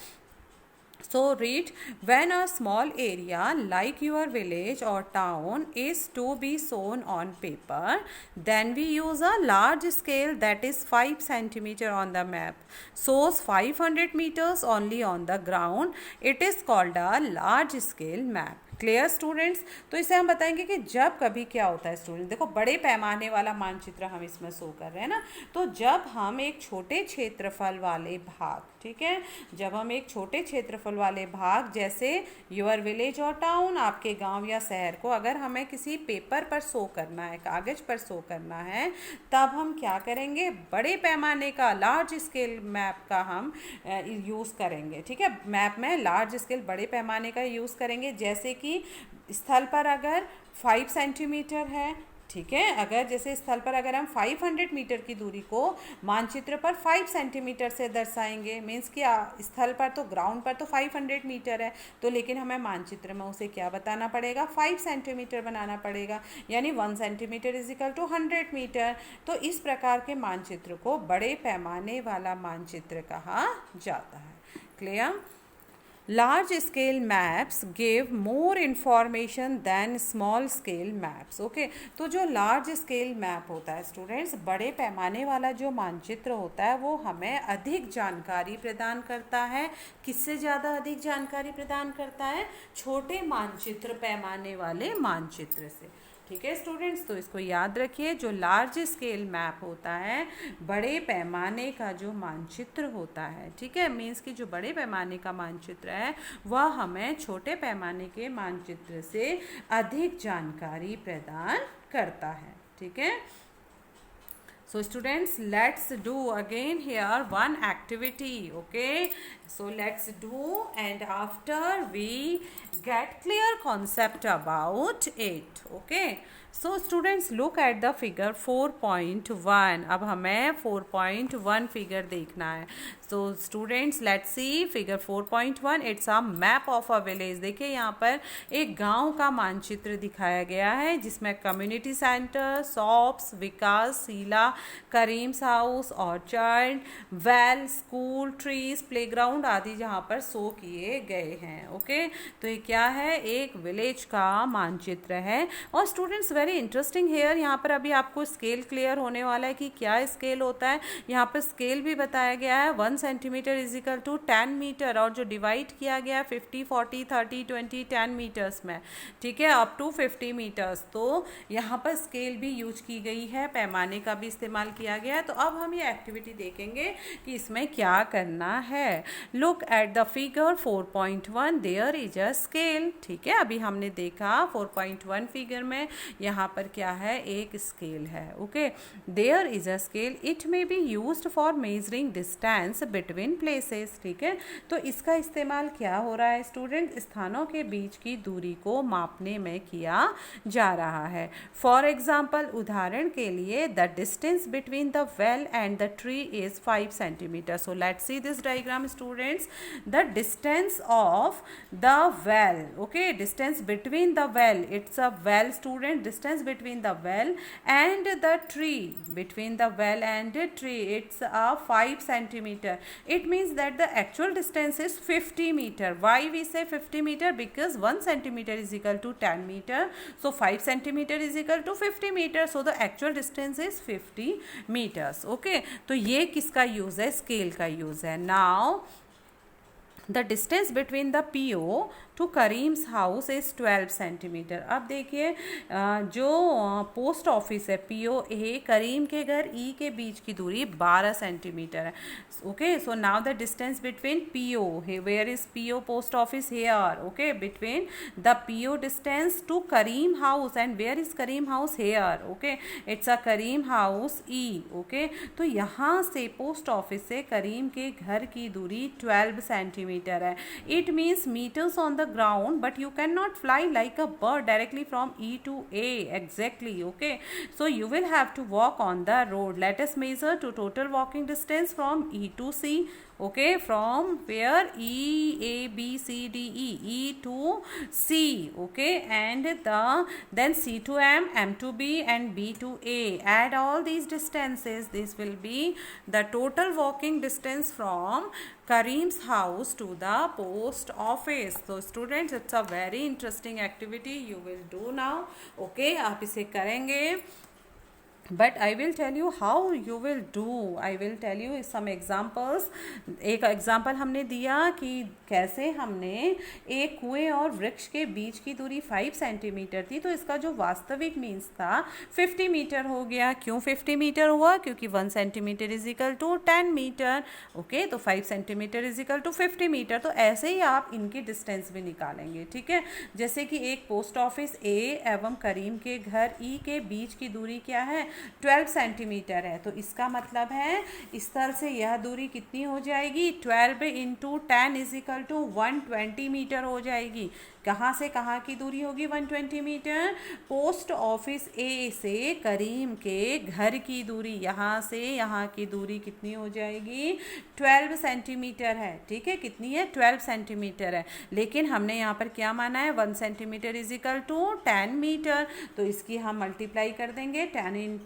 So read, when a small area like your village or town is to be shown on paper, then we use a large scale, that is 5 centimeter on the map, shows 500 meters only on the ground. It is called a large scale map. Clear students, तो इसे हम बताएंगे कि जब कभी क्या होता है स्टूडेंट, देखो बड़े पैमाने वाला मानचित्र हम इसमें शो कर रहे हैं ना, तो जब हम एक छोटे क्षेत्रफल वाले भाग, ठीक है, जब हम एक छोटे क्षेत्रफल वाले भाग जैसे योर विलेज और टाउन, आपके गांव या शहर को अगर हमें किसी पेपर पर शो करना है, कागज पर शो करना है, तब हम क्या करेंगे, बड़े पैमाने का लार्ज स्केल मैप का हम यूज़ करेंगे, ठीक है। मैप में लार्ज स्केल बड़े पैमाने का यूज़ करेंगे, जैसे कि स्थल पर अगर 5 सेंटीमीटर है, ठीक है, अगर जैसे स्थल पर अगर हम 500 मीटर की दूरी को मानचित्र पर 5 सेंटीमीटर से दर्शाएंगे, मीन्स कि स्थल पर तो ग्राउंड पर तो 500 मीटर है, तो लेकिन हमें मानचित्र में उसे क्या बताना पड़ेगा, 5 सेंटीमीटर बनाना पड़ेगा, यानी 1 centimetre is equal to 100 metre. तो इस प्रकार के मानचित्र को बड़े पैमाने वाला मानचित्र कहा जाता है। Clear? Large scale maps give more information than small scale maps. Okay, तो जो large scale map होता है स्टूडेंट्स, बड़े पैमाने वाला जो मानचित्र होता है वो हमें अधिक जानकारी प्रदान करता है। किससे ज़्यादा अधिक जानकारी प्रदान करता है? छोटे मानचित्र पैमाने वाले मानचित्र से। ठीक है स्टूडेंट्स, तो इसको याद रखिए, जो लार्ज स्केल मैप होता है, बड़े पैमाने का जो मानचित्र होता है, ठीक है, मीन्स कि जो बड़े पैमाने का मानचित्र है वह हमें छोटे पैमाने के मानचित्र से अधिक जानकारी प्रदान करता है। ठीक है, so students, let's do again here one activity. Okay, so let's do, and after we get clear concept about it. Okay, so students, look at the figure 4.1. अब हमें 4.1 फिगर देखना है। So students, let's see figure 4.1. It's a map of a village. देखिए यहाँ पर एक गांव का मानचित्र दिखाया गया है, जिसमें community centre, shops, Vikas Sheela, Karim's house, orchard, well, school, trees, playground आदि जहाँ पर शो किए गए हैं। ओके, तो ये क्या है, एक विलेज का मानचित्र है। और स्टूडेंट्स, वेरी इंटरेस्टिंग हेयर, यहाँ पर अभी आपको स्केल क्लियर होने वाला है कि क्या स्केल होता है। यहाँ पर स्केल भी बताया गया है, 1 centimetre is equal to 10 metre, और जो डिवाइड किया गया है 50, 40, 30, 20, 10 मीटर्स में, ठीक है, अप टू 50 मीटर्स। तो यहाँ पर स्केल भी यूज की गई है, पैमाने का भी इस्तेमाल किया गया है। तो अब हम ये एक्टिविटी देखेंगे कि इसमें क्या करना है। Look at the figure 4.1, there is a scale. ठीक है, अभी हमने देखा 4.1 फिगर में यहाँ पर क्या है, एक स्केल है। Okay, there is a scale, it may be used for measuring distance between places. ठीक है, तो इसका इस्तेमाल क्या हो रहा है स्टूडेंट, स्थानों के बीच की दूरी को मापने में किया जा रहा है। फॉर एग्जाम्पल, उदाहरण के लिए, the distance between the well and the tree is 5 centimetre. So let's see this diagram student. students, the distance of the well, okay, distance between the well, it's a well student, distance between the well and the tree, between the well and the tree, it's a 5 centimeter. It means that the actual distance is 50 meter. Why we say 50 meter? Because 1 centimeter is equal to 10 meter, so 5 centimeter is equal to 50 meter, so the actual distance is 50 meters. Okay, तो ये किसका यूज है? स्केल का यूज है. Now the distance between the PO to Karim's house is 12 centimetre. अब देखिए जो पोस्ट ऑफिस है POA, करीम के घर E के बीच की दूरी 12 सेंटीमीटर है. Okay, so now the distance between PO, where is PO post office? Here. Okay, between the PO distance to Karim house, and where is Karim house? Here. Okay, it's a Karim house E. Okay, तो यहाँ से पोस्ट ऑफिस से करीम के घर की दूरी 12 सेंटीमीटर है. It means metres on the ground, but you cannot fly like a bird directly from E to A. Exactly. Okay, so you will have to walk on the road. Let us measure to total walking distance from E to C. Okay, from where? E, A, B, C, D, E to C. Okay, and then C to M, M to B, and B to A. Add all these distances. This will be the total walking distance from Kareem's house to the post office. So students, it's a very interesting activity you will do now. Okay, आप इसे करेंगे. But I will tell you how you will do. I will tell you some examples. एक एग्जाम्पल हमने दिया कि कैसे हमने एक कुएं और वृक्ष के बीच की दूरी 5 सेंटीमीटर थी, तो इसका जो वास्तविक मीन्स था 50 मीटर हो गया. क्यों 50 मीटर हुआ? क्योंकि 1 centimetre is equal to 10 metre. Okay, तो 5 centimetre is equal to 50 metre. तो ऐसे ही आप इनकी डिस्टेंस भी निकालेंगे. ठीक है, जैसे कि एक पोस्ट ऑफिस A एवं करीम के घर E के बीच की दूरी क्या है? 12 सेंटीमीटर है. तो इसका मतलब है इस तरह से यह दूरी कितनी हो जाएगी? 12 into 10 is equal to 120 metre हो जाएगी. कहाँ से कहाँ की दूरी होगी? 120 मीटर. पोस्ट ऑफिस A से करीम के घर की दूरी, यहाँ से यहाँ की दूरी कितनी हो जाएगी? 12 सेंटीमीटर है. ठीक है, कितनी है? 12 सेंटीमीटर है. लेकिन हमने यहाँ पर क्या माना है? 1 centimetre is equal to 10 metre. तो इसकी हम मल्टीप्लाई कर देंगे. 10 into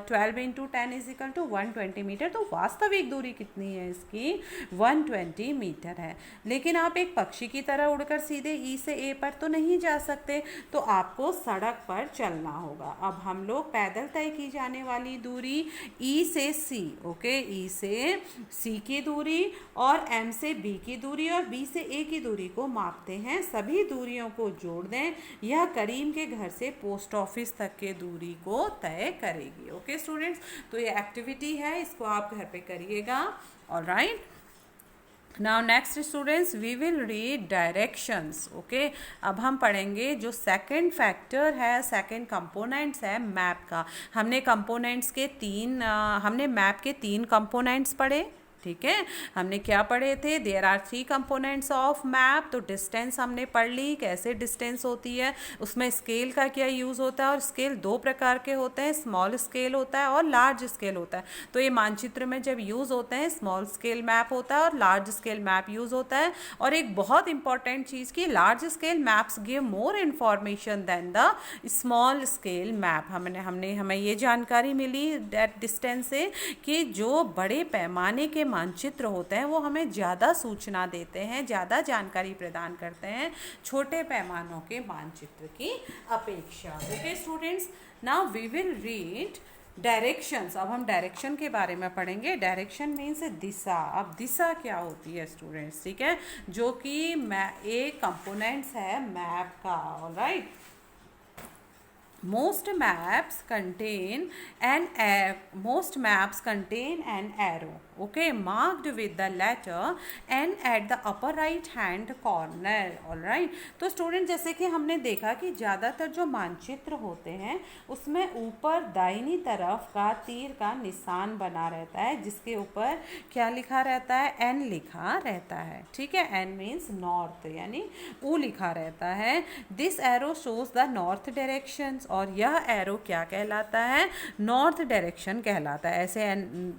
12 into 10 is equal to 120 metre. तो वास्तविक दूरी कितनी है इसकी? 120 मीटर है. लेकिन आप एक पक्षी की तरह उड़कर सीधे E से A पर तो नहीं जा सकते, तो आपको सड़क पर चलना होगा. अब हम लोग पैदल तय की जाने वाली दूरी E से C, ओके, E से C की दूरी और M से B की दूरी और B से A की दूरी को मापते हैं. सभी दूरियों को जोड़ दें. यह करीम के घर से पोस्ट ऑफिस तक के दूरी को तय करेगी. ओके स्टूडेंट्स, तो ये एक्टिविटी है, इसको आप घर पे करिएगा. Alright, now next students we will read directions. Okay, अब हम पढ़ेंगे जो सेकंड फैक्टर है, सेकंड कंपोनेंट्स है मैप का. हमने कंपोनेंट्स के हमने मैप के 3 कंपोनेंट्स पढ़े. ठीक है, हमने क्या पढ़े थे? There are 3 components of map. तो डिस्टेंस हमने पढ़ ली, कैसे डिस्टेंस होती है, उसमें स्केल का क्या यूज़ होता है. और स्केल 2 प्रकार के होते हैं, स्मॉल स्केल होता है और लार्ज स्केल होता है. तो ये मानचित्र में जब यूज़ होते हैं, स्मॉल स्केल मैप होता है और लार्ज स्केल मैप यूज़ होता है. और एक बहुत इंपॉर्टेंट चीज़ की, large scale maps give more information than the small scale map. हमें ये जानकारी मिली दैट डिस्टेंस से कि जो बड़े पैमाने के मानचित्र होते हैं वो हमें ज़्यादा सूचना देते हैं, ज़्यादा जानकारी प्रदान करते हैं छोटे पैमानों के मानचित्र की अपेक्षा. Okay students, now we will read directions. अब हम डायरेक्शन के बारे में पढ़ेंगे. डायरेक्शन मीन्स दिशा. अब दिशा क्या होती है स्टूडेंट्स? ठीक है, जो कि एक कंपोनेंट्स है मैप का. Alright, most maps contain an arrow, okay, marked with the letter N at the upper right hand corner. all right, तो स्टूडेंट जैसे कि हमने देखा कि ज़्यादातर जो मानचित्र होते हैं उसमें ऊपर दाहिनी तरफ का तीर का निशान बना रहता है, जिसके ऊपर क्या लिखा रहता है? N लिखा रहता है. ठीक है, N मीन्स नॉर्थ, यानी U लिखा रहता है. This arrow shows the north direction. और यह एरो क्या कहलाता है? नॉर्थ डायरेक्शन कहलाता है. ऐसे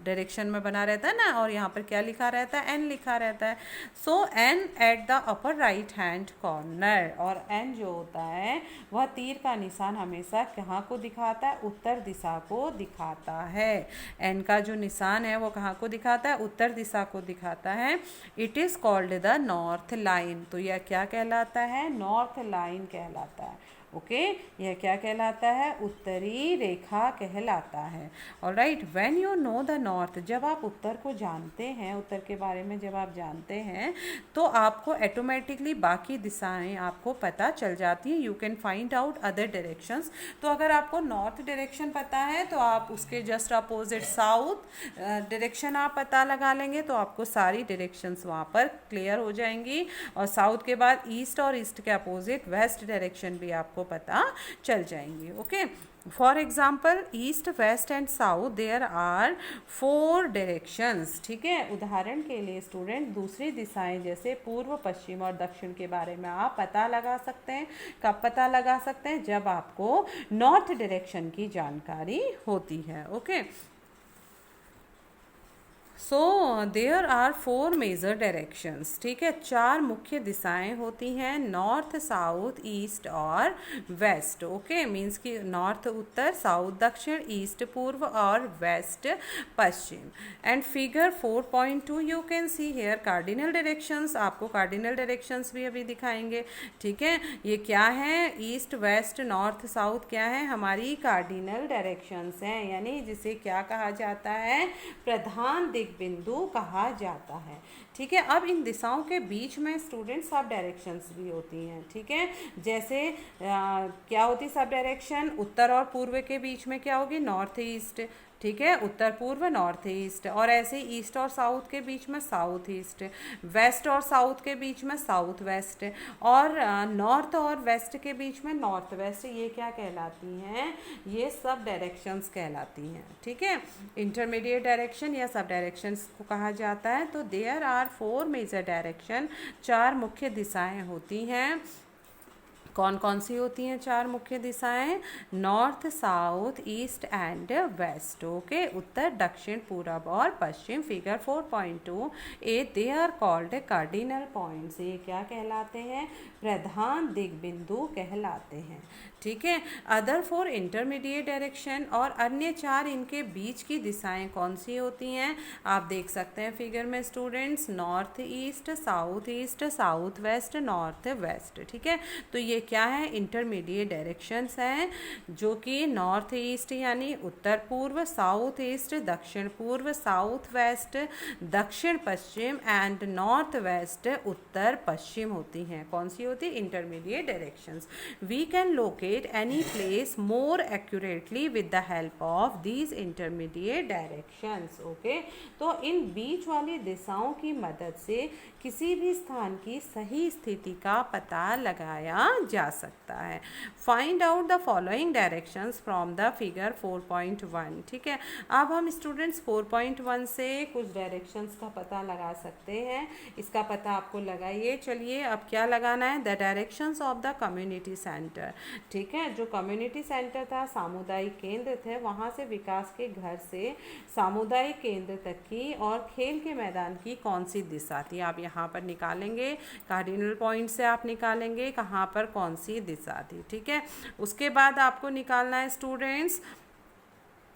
डायरेक्शन में बना रहता रहता है ना, और यहाँ पर क्या लिखा रहता है, एन लिखा रहता है। So N at the upper right hand corner, और एन जो होता है वह तीर का निशान हमेशा कहाँ को दिखाता है, उत्तर दिशा को दिखाता है। एन का जो निशान है वो कहाँ को दिखाता है, उत्तर दिशा को दिखाता है। It is called the north line, तो यह क्या कहलाता है, नॉर्थ लाइन कहलाता है। ओके, यह क्या कहलाता है, उत्तरी रेखा कहलाता है। Alright, when you know the north, जब आप उत्तर को जानते हैं, उत्तर के बारे में जब आप जानते हैं तो आपको ऑटोमेटिकली बाकी दिशाएं आपको पता चल जाती हैं। You can find out other directions. तो अगर आपको नॉर्थ डायरेक्शन पता है तो आप उसके जस्ट अपोजिट साउथ डायरेक्शन आप पता लगा लेंगे, तो आपको सारी डायरेक्शंस वहाँ पर क्लियर हो जाएंगी। और साउथ के बाद ईस्ट, और ईस्ट के अपोजिट वेस्ट डायरेक्शन भी आपको पता चल जाएंगी। Okay, for example east, west and south there are 4 directions. ठीक है, उदाहरण के लिए स्टूडेंट दूसरी दिशाएं जैसे पूर्व, पश्चिम और दक्षिण के बारे में आप पता लगा सकते हैं। कब पता लगा सकते हैं, जब आपको नॉर्थ डायरेक्शन की जानकारी होती है। Okay, so there are 4 major directions. ठीक है, 4 मुख्य दिशाएं होती हैं, नॉर्थ, साउथ, ईस्ट और वेस्ट। ओके, मीन्स कि नॉर्थ उत्तर, साउथ दक्षिण, ईस्ट पूर्व और वेस्ट पश्चिम। And figure 4.2 you can see here cardinal directions, आपको कार्डिनल डायरेक्शंस भी अभी दिखाएंगे। ठीक है, ये क्या है, ईस्ट, वेस्ट, नॉर्थ, साउथ क्या है, हमारी कार्डिनल डायरेक्शंस हैं, यानी जिसे क्या कहा जाता है, प्रधान बिंदु कहा जाता है। ठीक है, अब इन दिशाओं के बीच में स्टूडेंट सब डायरेक्शंस भी होती हैं। ठीक है, जैसे क्या होती सब डायरेक्शन, उत्तर और पूर्व के बीच में क्या होगी, नॉर्थ ईस्ट। ठीक है, उत्तर पूर्व नॉर्थ ईस्ट, और ऐसे ईस्ट और साउथ के बीच में साउथ ईस्ट, वेस्ट और साउथ के बीच में साउथ वेस्ट, और नॉर्थ और वेस्ट के बीच में नॉर्थ वेस्ट। ये क्या कहलाती हैं, ये सब डायरेक्शंस कहलाती हैं। ठीक है, इंटरमीडिएट डायरेक्शन या सब डायरेक्शंस को कहा जाता है। तो देयर आर 4 मेजर डायरेक्शन, 4 मुख्य दिशाएं होती हैं। कौन कौन सी होती हैं 4 मुख्य दिशाएं, north, south, east and west. Okay, उत्तर, दक्षिण, पूरब और पश्चिम। Figure 4.2 A, they are called cardinal points, ये क्या कहलाते हैं, प्रधान दिग्बिंदु कहलाते हैं। ठीक है, अदर 4 इंटरमीडिएट डायरेक्शन, और अन्य 4 इनके बीच की दिशाएं कौन सी होती हैं, आप देख सकते हैं फिगर में students, north east, south west, north west. ठीक है, तो ये क्या है, इंटरमीडिएट डायरेक्शंस हैं, जो कि नॉर्थ ईस्ट यानी उत्तर पूर्व, साउथ ईस्ट दक्षिण पूर्व, साउथ वेस्ट दक्षिण पश्चिम एंड नॉर्थ वेस्ट उत्तर पश्चिम होती हैं। कौन सी होती है, intermediate directions. We can locate any place more accurately with the help of these intermediate directions. Okay, तो इन बीच वाली दिशाओं की मदद से किसी भी स्थान की सही स्थिति का पता लगाया जा सकता है। Find out the following directions from the figure 4.1। ठीक है, अब हम स्टूडेंट्स 4.1 से कुछ डायरेक्शंस का पता लगा सकते हैं। इसका पता आपको लगाइए। चलिए, अब क्या लगाना है, the directions of the community centre. ठीक है, जो कम्युनिटी सेंटर था, सामुदायिक केंद्र थे, वहाँ से विकास के घर से सामुदायिक केंद्र तक की और खेल के मैदान की कौन सी दिशा थी, आप यहाँ पर निकालेंगे। कार्डिनल पॉइंट से आप निकालेंगे कहाँ पर कौन सी दिशा थी। ठीक है, उसके बाद आपको निकालना है स्टूडेंट्स,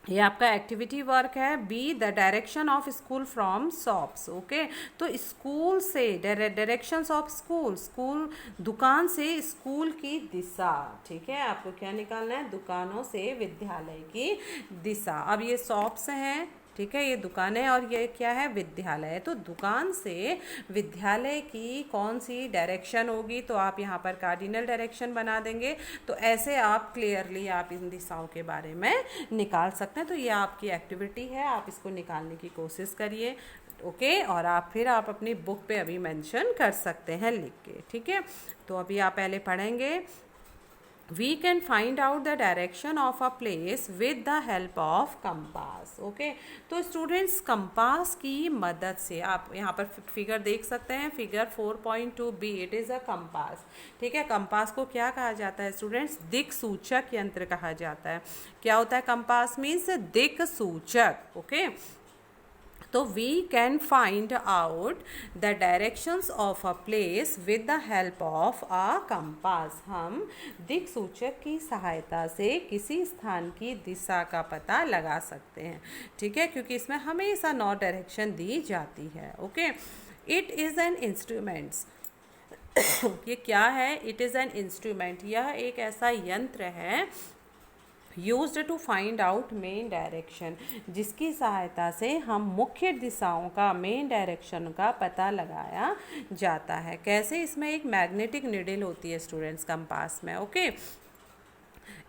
ये आपका एक्टिविटी वर्क है, be the direction of school from shops. Okay, तो स्कूल से डायरेक्शंस ऑफ स्कूल, स्कूल दुकान से स्कूल की दिशा। ठीक है, आपको क्या निकालना है, दुकानों से विद्यालय की दिशा। अब ये शॉप्स हैं, ठीक है, ये दुकान है, और ये क्या है, विद्यालय है। तो दुकान से विद्यालय की कौन सी डायरेक्शन होगी, तो आप यहाँ पर कार्डिनल डायरेक्शन बना देंगे। तो ऐसे आप क्लियरली आप इन दिशाओं के बारे में निकाल सकते हैं। तो ये आपकी एक्टिविटी है, आप इसको निकालने की कोशिश करिए। ओके, और आप फिर आप अपनी बुक पे अभी मेंशन कर सकते हैं लिख के। ठीक है, तो अभी आप पहले पढ़ेंगे, we can find out the direction of a place with the help of compass. Okay, तो स्टूडेंट्स कंपास की मदद से आप यहाँ पर फिगर देख सकते हैं, figure 4.2 B, it is a compass. ठीक है, कंपास को क्या कहा जाता है स्टूडेंट्स, दिक सूचक यंत्र कहा जाता है। क्या होता है कंपास, मीन्स दिक सूचक। ओके, तो we can find out the directions of a place with the help of a compass. हम दिक सूचक की सहायता से किसी स्थान की दिशा का पता लगा सकते हैं, ठीक है, क्योंकि इसमें हमेशा नॉर्थ डायरेक्शन दी जाती है। Okay, it is an instruments ये क्या है? इट इज़ एन इंस्ट्रूमेंट, यह एक ऐसा यंत्र है used to find out main direction, जिसकी सहायता से हम मुख्य दिशाओं का, मेन डायरेक्शन का पता लगाया जाता है। कैसे? इसमें एक मैग्नेटिक निडल होती है स्टूडेंट्स कंपास में। Okay,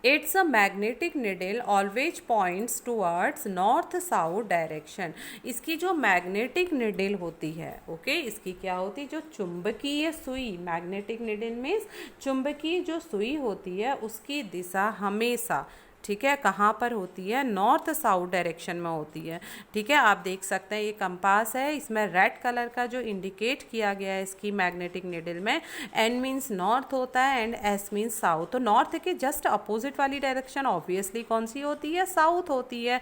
it's a magnetic needle always points towards north south direction. इसकी जो मैग्नेटिक निडल होती है, ओके, इसकी क्या होती है? जो चुंबकीय सुई, मैग्नेटिक निडल मीन्स चुंबकीय जो सुई होती है उसकी दिशा हमेशा, ठीक है, कहाँ पर होती है? नॉर्थ साउथ डायरेक्शन में होती है, ठीक है। आप देख सकते हैं ये कंपास है, इसमें रेड कलर का जो इंडिकेट किया गया है इसकी मैग्नेटिक निडल में, एन मीन्स नॉर्थ होता है एंड एस मीन्स साउथ। तो नॉर्थ के जस्ट अपोजिट वाली डायरेक्शन ऑब्वियसली कौन सी होती है? साउथ होती है,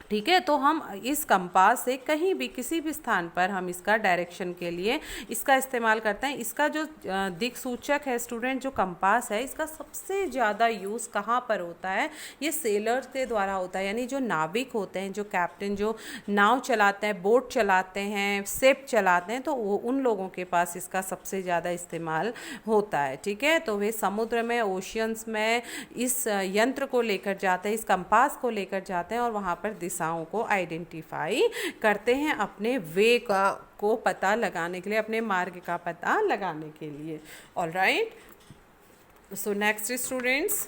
ठीक है। तो हम इस कंपास से कहीं भी, किसी भी स्थान पर हम इसका डायरेक्शन के लिए इसका इस्तेमाल करते हैं। इसका जो दिक सूचक है स्टूडेंट, जो कंपास है, इसका सबसे ज़्यादा यूज़ कहाँ पर होता है? ये सेलर्स के द्वारा होता है, यानी जो नाविक होते हैं, जो कैप्टन, जो नाव चलाते हैं, बोट चलाते हैं, शिप चलाते हैं, तो वो उन लोगों के पास इसका सबसे ज़्यादा इस्तेमाल होता है, ठीक है। तो वे समुद्र में, ओशियंस में इस यंत्र को लेकर जाते हैं, इस कंपास को लेकर जाते हैं और वहाँ पर दिशाओं को आइडेंटिफाई करते हैं अपने वे को पता लगाने के लिए, अपने मार्ग का पता लगाने के लिए। Alright, so next students,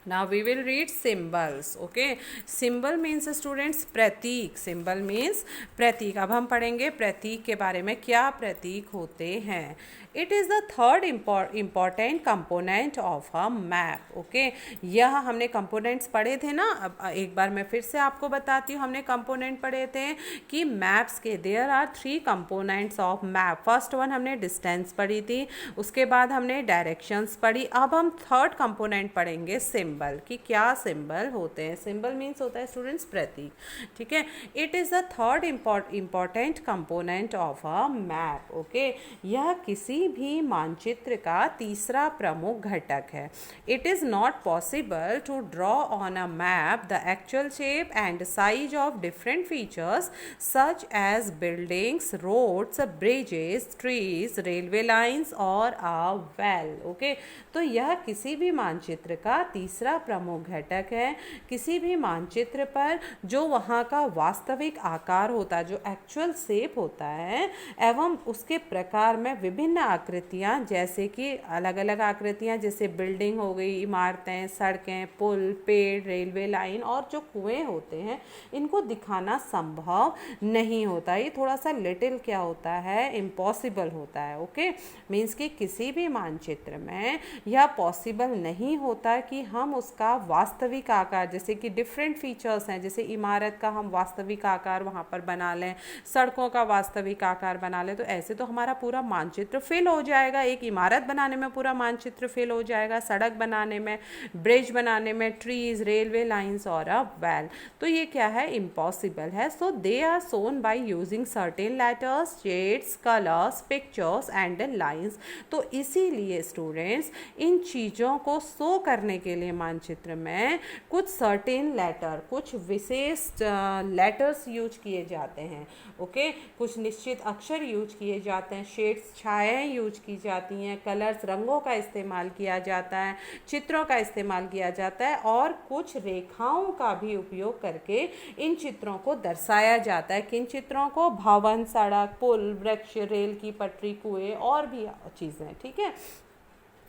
now we will read symbols. okay, symbol means students प्रतीक, symbol means प्रतीक। अब हम पढ़ेंगे प्रतीक के बारे में, क्या प्रतीक होते हैं। It is the third important component of a map. Okay, यह हमने कंपोनेंट्स पढ़े थे ना, अब एक बार मैं फिर से आपको बताती हूँ। हमने कंपोनेंट पढ़े थे कि मैप्स के there are 3 components of map. First one हमने डिस्टेंस पढ़ी थी, उसके बाद हमने डायरेक्शंस पढ़ी। अब हम थर्ड कंपोनेंट पढ़ेंगे सिंबल, कि क्या सिंबल होते हैं। सिंबल मीन्स होता है स्टूडेंट्स प्रतीक, ठीक है। It is the third important component of a map. Okay, यह किसी भी मानचित्र का तीसरा प्रमुख घटक है। It is not possible to draw on a map the actual shape and size of different features such as buildings, roads, bridges, trees, railway lines और अ वेल। ओके, तो यह किसी भी मानचित्र का तीसरा प्रमुख घटक है। किसी भी मानचित्र पर जो वहाँ का वास्तविक आकार होता है, जो एक्चुअल शेप होता है, एवं उसके प्रकार में विभिन्न आकृतियाँ, जैसे कि अलग अलग आकृतियाँ, जैसे बिल्डिंग हो गई, इमारतें, सड़कें, पुल, पेड़, रेलवे लाइन और जो कुएं होते हैं, इनको दिखाना संभव नहीं होता। ये थोड़ा सा लिटिल क्या होता है, इम्पॉसिबल होता है। ओके, मीन्स कि किसी भी मानचित्र में यह पॉसिबल नहीं होता कि हम उसका वास्तविक आकार, जैसे कि डिफरेंट फीचर्स हैं, जैसे इमारत का हम वास्तविक आकार वहाँ पर बना लें, सड़कों का वास्तविक आकार बना लें, तो ऐसे तो हमारा पूरा मानचित्र फेल हो जाएगा। एक इमारत बनाने में पूरा मानचित्र फेल हो जाएगा, सड़क बनाने में, ब्रिज बनाने में, ट्रीज, रेलवे लाइन्स और अ वेल। तो ये क्या है, इम्पॉसिबल है। So they are shown by using certain letters, shades, colours, pictures and lines. तो इसीलिए स्टूडेंट्स इन चीज़ों को शो करने के लिए मानचित्र में कुछ सर्टेन लेटर, कुछ विशेष लेटर्स यूज किए जाते हैं। ओके, कुछ निश्चित अक्षर यूज किए जाते हैं, शेड्स, छायाएं यूज की जाती हैं, कलर्स, रंगों का इस्तेमाल किया जाता है, चित्रों का इस्तेमाल किया जाता है, और कुछ रेखाओं का भी उपयोग करके इन चित्रों को दर्शाया जाता है। किन चित्रों को? भवन, सड़क, पुल, वृक्ष, रेल की पटरी, कुएं और भी चीज़ें, ठीक है।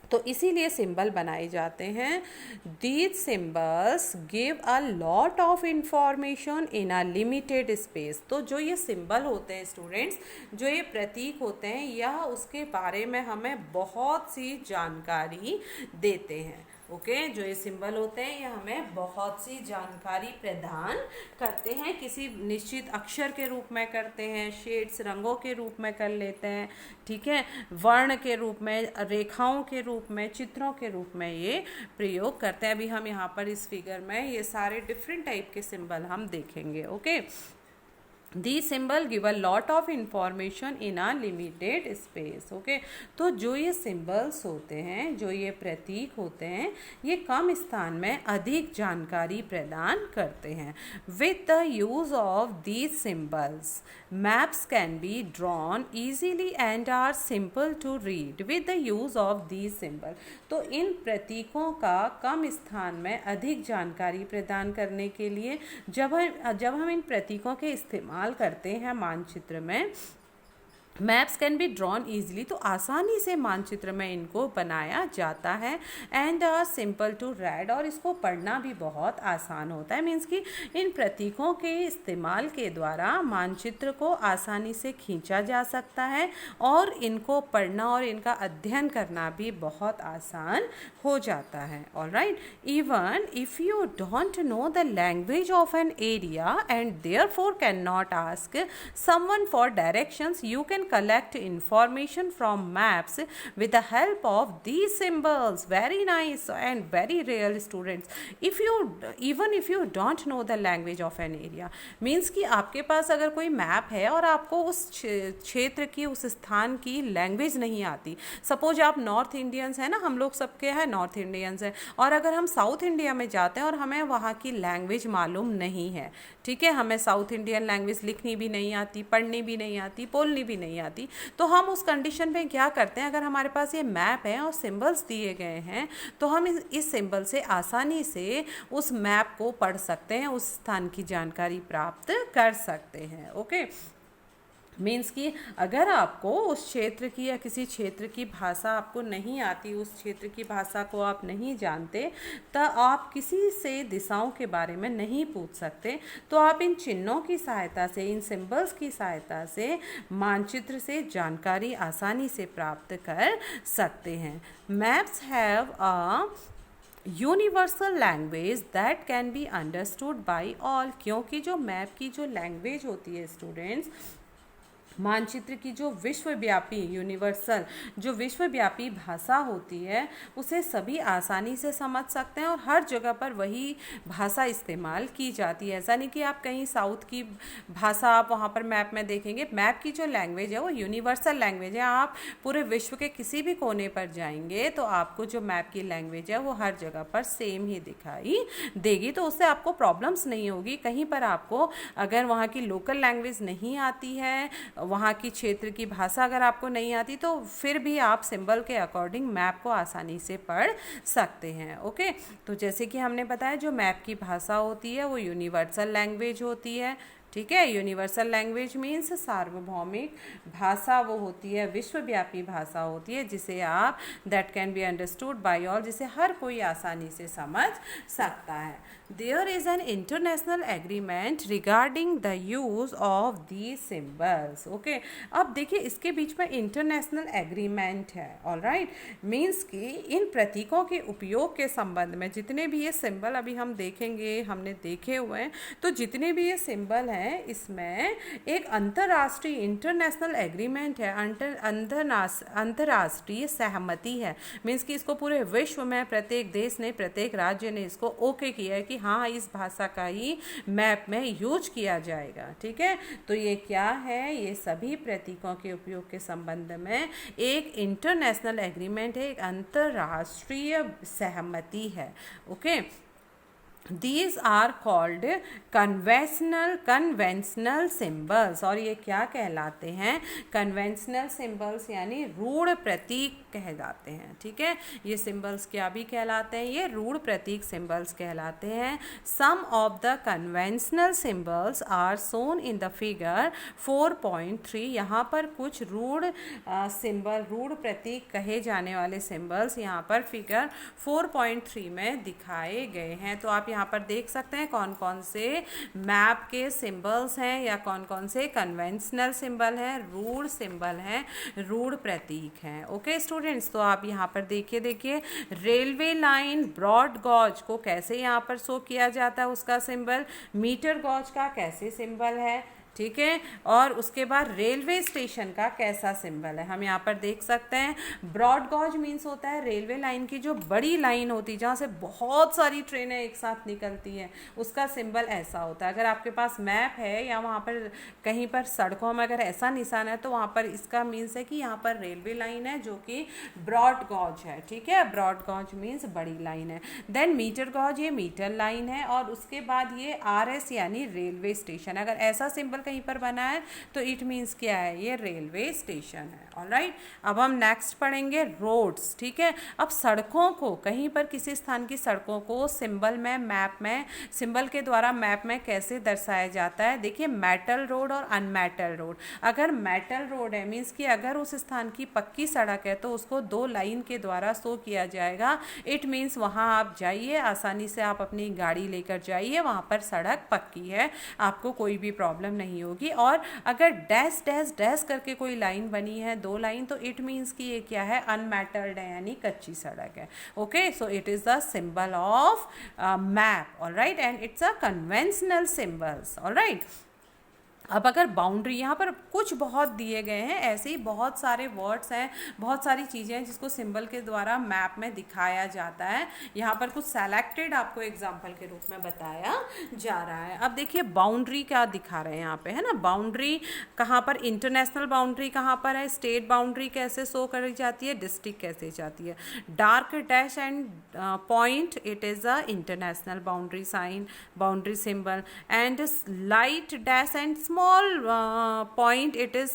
तो इसीलिए सिंबल बनाए जाते हैं। These symbols give a lot of information in a limited space. तो जो ये सिंबल होते हैं स्टूडेंट्स, जो ये प्रतीक होते हैं, यह उसके बारे में हमें बहुत सी जानकारी देते हैं। ओके जो ये सिंबल होते हैं ये हमें बहुत सी जानकारी प्रदान करते हैं, किसी निश्चित अक्षर के रूप में करते हैं, शेड्स रंगों के रूप में कर लेते हैं, ठीक है, वर्ण के रूप में, रेखाओं के रूप में, चित्रों के रूप में ये प्रयोग करते हैं। अभी हम यहाँ पर इस फिगर में ये सारे डिफरेंट टाइप के सिंबल हम देखेंगे। Okay These symbol give a lot of information in a limited space. Okay, तो जो ये symbols होते हैं, जो ये प्रतीक होते हैं, ये कम स्थान में अधिक जानकारी प्रदान करते हैं। With the use of these symbols, maps can be drawn easily and are simple to read. With the use of these symbols, तो इन प्रतीकों का कम स्थान में अधिक जानकारी प्रदान करने के लिए जब हम इन प्रतीकों के इस्तेमाल करते हैं मानचित्र में, maps can be drawn easily, तो आसानी से मानचित्र में इनको बनाया जाता है, and are simple to read, और इसको पढ़ना भी बहुत आसान होता है। मीन्स कि इन प्रतीकों के इस्तेमाल के द्वारा मानचित्र को आसानी से खींचा जा सकता है और इनको पढ़ना और इनका अध्ययन करना भी बहुत आसान हो जाता है। Alright, even if you don't know the language of an area and therefore can not ask someone for directions, you can collect information from maps with the help of these symbols. Very nice and very real, students. Even if you don't know the language of an area, means कि आपके पास अगर कोई मैप है और आपको उस क्षेत्र की, उस स्थान की लैंग्वेज नहीं आती, सपोज आप नॉर्थ इंडियंस हैं ना, हम लोग सबके हैं नॉर्थ इंडियंस हैं, और अगर हम साउथ इंडिया में जाते हैं और हमें वहाँ की लैंग्वेज मालूम नहीं है, ठीक है, हमें साउथ इंडियन लैंग्वेज लिखनी भी नहीं आती, पढ़नी भी नहीं आती, बोलनी भी नहीं आती, तो हम उस कंडीशन में क्या करते हैं, अगर हमारे पास ये मैप है और सिंबल्स दिए गए हैं तो हम इस सिंबल से आसानी से उस मैप को पढ़ सकते हैं, उस स्थान की जानकारी प्राप्त कर सकते हैं। ओके, मीन्स कि अगर आपको उस क्षेत्र की या किसी क्षेत्र की भाषा आपको नहीं आती, उस क्षेत्र की भाषा को आप नहीं जानते, तो आप किसी से दिशाओं के बारे में नहीं पूछ सकते, तो आप इन चिन्हों की सहायता से, इन सिंबल्स की सहायता से मानचित्र से जानकारी आसानी से प्राप्त कर सकते हैं। Maps have a universal language that can be understood by all, क्योंकि जो मैप की जो लैंग्वेज होती है स्टूडेंट्स, मानचित्र की जो विश्वव्यापी यूनिवर्सल, जो विश्वव्यापी भाषा होती है, उसे सभी आसानी से समझ सकते हैं और हर जगह पर वही भाषा इस्तेमाल की जाती है। ऐसा नहीं कि आप कहीं साउथ की भाषा आप वहाँ पर मैप में देखेंगे, मैप की जो लैंग्वेज है वो यूनिवर्सल लैंग्वेज है। आप पूरे विश्व के किसी भी कोने पर जाएंगे तो आपको जो मैप की लैंग्वेज है वो हर जगह पर सेम ही दिखाई देगी, तो उससे आपको प्रॉब्लम्स नहीं होगी। कहीं पर आपको अगर वहाँ की लोकल लैंग्वेज नहीं आती है, वहाँ की क्षेत्र की भाषा अगर आपको नहीं आती, तो फिर भी आप सिंबल के अकॉर्डिंग मैप को आसानी से पढ़ सकते हैं। ओके, तो जैसे कि हमने बताया जो मैप की भाषा होती है वो यूनिवर्सल लैंग्वेज होती है, ठीक है। यूनिवर्सल लैंग्वेज मीन्स सार्वभौमिक भाषा वो होती है, विश्वव्यापी भाषा होती है, जिसे आप that can be understood by all, जिसे हर कोई आसानी से समझ सकता है। There is an international agreement regarding the use of these symbols. Okay, अब देखिए इसके बीच में इंटरनेशनल एग्रीमेंट है। ऑलराइट, मीन्स कि इन प्रतीकों के उपयोग के संबंध में जितने भी ये सिंबल अभी हम देखेंगे, हमने देखे हुए हैं, तो जितने भी ये सिंबल हैं इसमें एक अंतर्राष्ट्रीय इंटरनेशनल एग्रीमेंट है, अंतर्राष्ट्रीय सहमति है। मीन्स कि इसको पूरे विश्व में प्रत्येक देश ने, प्रत्येक राज्य ने इसको ओके किया है कि हाँ इस भाषा का ही मैप में यूज किया जाएगा, ठीक है। तो ये क्या है, ये सभी प्रतीकों के उपयोग के संबंध में एक इंटरनेशनल एग्रीमेंट है, एक अंतर्राष्ट्रीय सहमति है। Okay, These are called conventional symbols, और ये क्या कहलाते हैं, conventional symbols यानी रूढ़ प्रतीक कहलाते हैं, ठीक है। ये symbols क्या भी कहलाते हैं, ये रूढ़ प्रतीक symbols कहलाते हैं। Some of the conventional symbols are shown in the figure 4.3, यहाँ पर कुछ रूढ़ सिंबल, रूढ़ प्रतीक कहे जाने वाले symbols यहाँ पर फिगर 4.3 में दिखाए गए हैं। तो आप यहाँ पर देख सकते हैं कौन कौन से मैप के सिंबल्स हैं या कौन कौन से कन्वेंशनल सिंबल हैं, रूढ़ सिंबल हैं, रूढ़ प्रतीक हैं। ओके स्टूडेंट्स, तो आप यहाँ पर देखिए रेलवे लाइन ब्रॉड गॉज को कैसे यहाँ पर शो किया जाता है, उसका सिंबल, मीटर गॉज का कैसे सिंबल है, ठीक है, और उसके बाद रेलवे स्टेशन का कैसा सिंबल है हम यहाँ पर देख सकते हैं। ब्रॉड गॉज मीन्स होता है रेलवे लाइन की जो बड़ी लाइन होती है जहाँ से बहुत सारी ट्रेनें एक साथ निकलती हैं, उसका सिंबल ऐसा होता है। अगर आपके पास मैप है या वहाँ पर कहीं पर सड़कों में अगर ऐसा निशान है तो वहाँ पर इसका मीन्स है कि यहाँ पर रेलवे लाइन है जो कि ब्रॉड गॉज है, ठीक है, ब्रॉड गॉज मीन्स बड़ी लाइन है। देन मीटर गॉज, ये मीटर लाइन है, और उसके बाद ये RS यानी रेलवे स्टेशन। अगर ऐसा सिंबल कहीं पर बना है तो इट मीन्स क्या है, ये रेलवे स्टेशन है। ऑलराइट, अब हम नेक्स्ट पढ़ेंगे रोड्स, ठीक है। अब सड़कों को, कहीं पर किसी स्थान की सड़कों को सिंबल में, मैप में, सिंबल के द्वारा मैप में कैसे दर्शाया जाता है। देखिए मेटल रोड और अनमेटल रोड। अगर मेटल रोड है मीन्स कि अगर उस स्थान की पक्की सड़क है तो उसको 2 लाइन के द्वारा शो किया जाएगा। इट मीन्स वहाँ आप जाइए, आसानी से आप अपनी गाड़ी लेकर जाइए, वहाँ पर सड़क पक्की है, आपको कोई भी प्रॉब्लम नहीं होगी। और अगर डैश डैश डैश करके कोई लाइन बनी है, 2 लाइन, तो इट मीन्स कि ये क्या है, अनमेटल्ड है यानी कच्ची सड़क है। Okay, so it is the symbol of map, alright, and it's a conventional symbols, alright. अब अगर बाउंड्री, यहाँ पर कुछ बहुत दिए गए हैं, ऐसे ही बहुत सारे वर्ड्स हैं, बहुत सारी चीज़ें हैं जिसको सिंबल के द्वारा मैप में दिखाया जाता है। यहाँ पर कुछ सेलेक्टेड आपको एग्जांपल के रूप में बताया जा रहा है। अब देखिए बाउंड्री क्या दिखा रहे हैं यहाँ पे, है ना, बाउंड्री कहाँ पर, इंटरनेशनल बाउंड्री कहाँ पर है, स्टेट बाउंड्री कैसे शो करी जाती है, डिस्ट्रिक्ट कैसे जाती है। Dark dash and point, it is a international boundary sign, boundary symbol, and light dash and small point, it is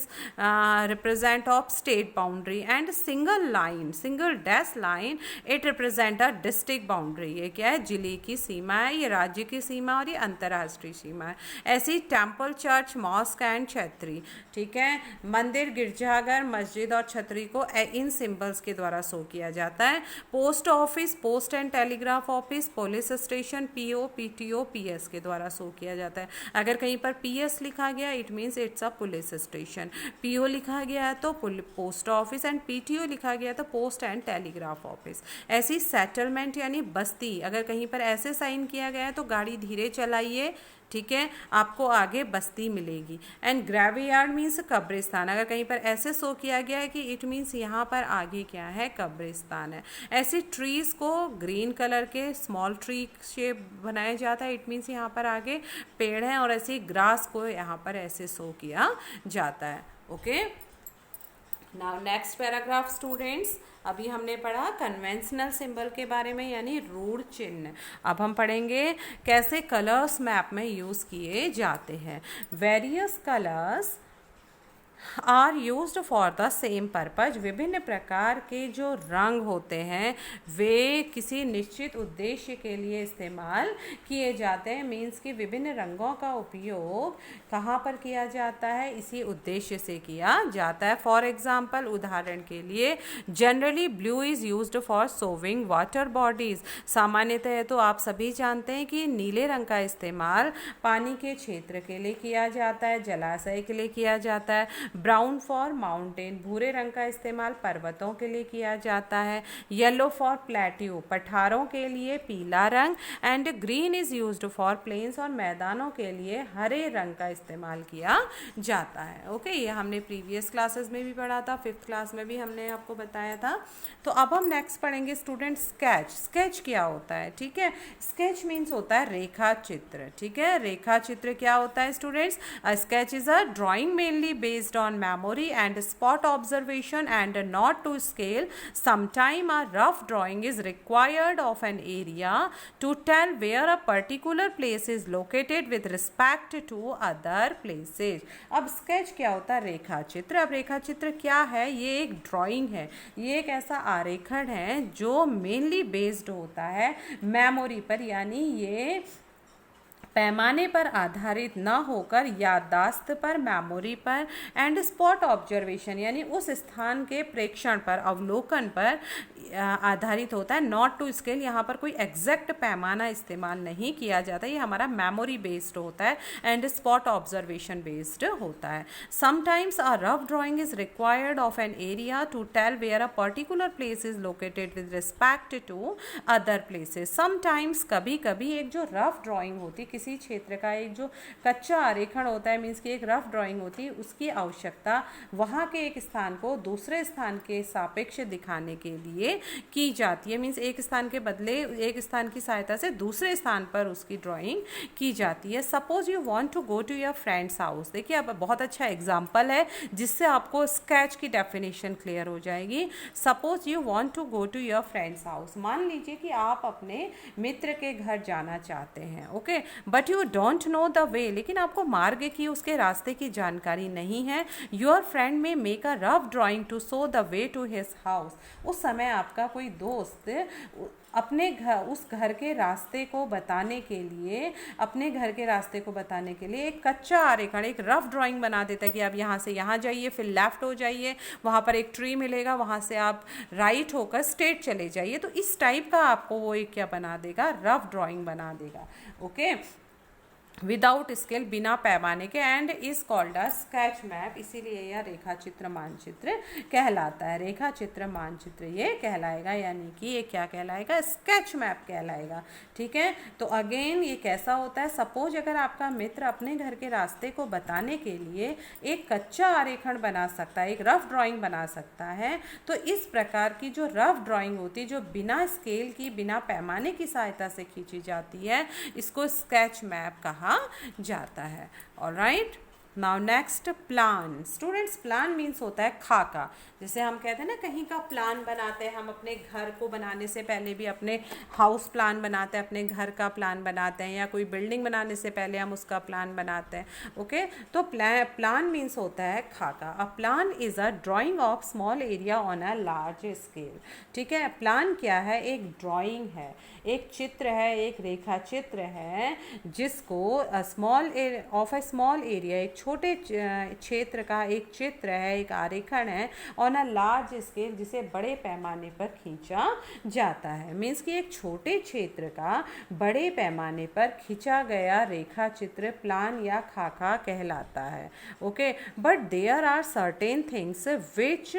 represent of state boundary, and single line, single dash line, it represent a district boundary। ये क्या है, जिले की सीमा है, ये राज्य की सीमा और ये अंतर्राष्ट्रीय सीमा है। ऐसी टेम्पल, चर्च, मॉस्क एंड छतरी, ठीक है, मंदिर, गिरजाघर, मस्जिद और छतरी को इन सिंबल्स के द्वारा शो किया जाता है। Post office, post and telegraph office, police station, PO, PTO, PS के द्वारा शो किया जाता है। अगर कहीं पर PS लिखा गया it means it's a police station, PO लिखा गया है तो पोस्ट ऑफिस, एंड PTO लिखा गया है तो पोस्ट एंड टेलीग्राफ ऑफिस। ऐसी सेटलमेंट यानी बस्ती, अगर कहीं पर ऐसे साइन किया गया है तो गाड़ी धीरे चलाइए, ठीक है, आपको आगे बस्ती मिलेगी। एंड ग्रेवयार्ड मीन्स कब्रिस्तान, अगर कहीं पर ऐसे शो किया गया है कि इट मीन्स यहाँ पर आगे क्या है, कब्रिस्तान है। ऐसी ट्रीज को ग्रीन कलर के स्मॉल ट्री शेप बनाया जाता है, इट मीन्स यहाँ पर आगे पेड़ है, और ऐसे ग्रास को यहाँ पर ऐसे शो किया जाता है। Okay, now next paragraph students, अभी हमने पढ़ा कन्वेंशनल सिंबल के बारे में यानी रूढ़ चिन्ह। अब हम पढ़ेंगे कैसे कलर्स मैप में यूज़ किए जाते हैं। Various colours are used for the same purpose, विभिन्न प्रकार के जो रंग होते हैं वे किसी निश्चित उद्देश्य के लिए इस्तेमाल किए जाते हैं। मीन्स कि विभिन्न रंगों का उपयोग कहाँ पर किया जाता है, इसी उद्देश्य से किया जाता है। फॉर एग्जाम्पल, उदाहरण के लिए, generally blue is used for sowing water bodies, सामान्यतः तो आप सभी जानते हैं कि नीले रंग का इस्तेमाल पानी के क्षेत्र के लिए किया जाता है, जलाशय के लिए किया जाता है। ब्राउन फॉर माउंटेन, भूरे रंग का इस्तेमाल पर्वतों के लिए किया जाता है। येलो फॉर प्लेट्यू, पठारों के लिए पीला रंग, and green is used for plains, और मैदानों के लिए हरे रंग का इस्तेमाल किया जाता है। ओके, ये हमने प्रीवियस क्लासेस में भी पढ़ा था, 5th क्लास में भी हमने आपको बताया था। तो अब हम नेक्स्ट पढ़ेंगे स्टूडेंट स्केच। स्केच क्या होता है, ठीक है, स्केच मीन्स होता है रेखा चित्र, ठीक है। रेखा चित्र क्या होता है students, a sketch is a drawing mainly based on memory and spot observation and not to scale. Sometime a rough drawing is required of an area to tell where a particular place is located with respect to other places. अब sketch क्या होता है, रेखा चित्र। अब रेखा चित्र क्या है, ये एक ड्राइंग है, ये एक ऐसा आरेखन है जो मेनली बेस्ड होता है मेमोरी पर, यानी ये पैमाने पर आधारित न होकर याददाश्त पर, मेमोरी पर एंड स्पॉट ऑब्जर्वेशन यानी उस स्थान के प्रेक्षण पर, अवलोकन पर आधारित होता है। नॉट टू स्केल, यहाँ पर कोई एग्जैक्ट पैमाना इस्तेमाल नहीं किया जाता, ये हमारा मेमोरी बेस्ड होता है एंड स्पॉट ऑब्जर्वेशन बेस्ड होता है। Sometimes a rough drawing is required of an area to tell where a particular place is located with respect to other places. Sometimes, कभी कभी एक जो रफ ड्राइंग होती है किसी क्षेत्र का, एक जो कच्चा आरेखन होता है, मीन्स की एक रफ ड्राइंग होती है, उसकी आवश्यकता वहाँ के एक स्थान को दूसरे स्थान के सापेक्ष दिखाने के लिए की जाती है। मीन्स एक स्थान के बदले, एक स्थान की सहायता से दूसरे स्थान पर उसकी ड्राइंग की जाती है। Suppose you want to go to your friend's house, देखिए अब बहुत अच्छा एग्जाम्पल है जिससे आपको स्केच की डेफिनेशन क्लियर हो जाएगी। Suppose you want to go to your friend's house, मान लीजिए कि आप अपने मित्र के घर जाना चाहते हैं, okay, but you don't know the way, लेकिन आपको मार्ग की, उसके रास्ते की जानकारी नहीं है। Your friend may make a rough drawing to show the way to his house, उस समय आपका कोई दोस्त अपने घर, उस घर के रास्ते को बताने के लिए, अपने घर के रास्ते को बताने के लिए एक कच्चा आरेखन, एक रफ ड्राइंग बना देता है कि आप यहाँ से यहाँ जाइए, फिर लेफ्ट हो जाइए, वहाँ पर एक ट्री मिलेगा, वहाँ से आप राइट होकर स्ट्रेट चले जाइए। तो इस टाइप का आपको वो एक क्या बना देगा, रफ ड्राइंग बना देगा, ओके, विदाउट स्केल, बिना पैमाने के, and is called a sketch map, इसीलिए यह रेखा चित्र मानचित्र कहलाता है। रेखा चित्र मानचित्र ये कहलाएगा, यानी कि ये क्या कहलाएगा, स्केच मैप कहलाएगा, ठीक है। तो अगेन ये कैसा होता है, सपोज अगर आपका मित्र अपने घर के रास्ते को बताने के लिए एक कच्चा आरेखन बना सकता है, एक रफ ड्राइंग बना सकता है, तो इस प्रकार की जो रफ ड्राइंग होती है, जो बिना स्केल की, बिना पैमाने की सहायता से खींची जाती है, इसको स्केच मैप कहा जाता है। Alright, now next, plan. Students, plan means होता है खाका। जैसे हम कहते हैं ना, कहीं का प्लान बनाते हैं, हम अपने घर को बनाने से पहले भी अपने हाउस प्लान बनाते हैं, अपने घर का प्लान बनाते हैं, या कोई बिल्डिंग बनाने से पहले हम उसका प्लान बनाते हैं, ओके। तो प्लान मीन्स होता है खाका। A plan is a drawing of small area on a large scale, ठीक है। प्लान क्या है, एक ड्राइंग है, एक चित्र है, एक रेखा चित्र है, जिसको small of A small area, एक छोटे क्षेत्र का एक चित्र है, एक आरेखन है, ऑन अ लार्ज स्केल, जिसे बड़े पैमाने पर खींचा जाता है। मीन्स कि एक छोटे क्षेत्र का बड़े पैमाने पर खींचा गया रेखा चित्र प्लान या खाका कहलाता है, okay. But there are certain things which,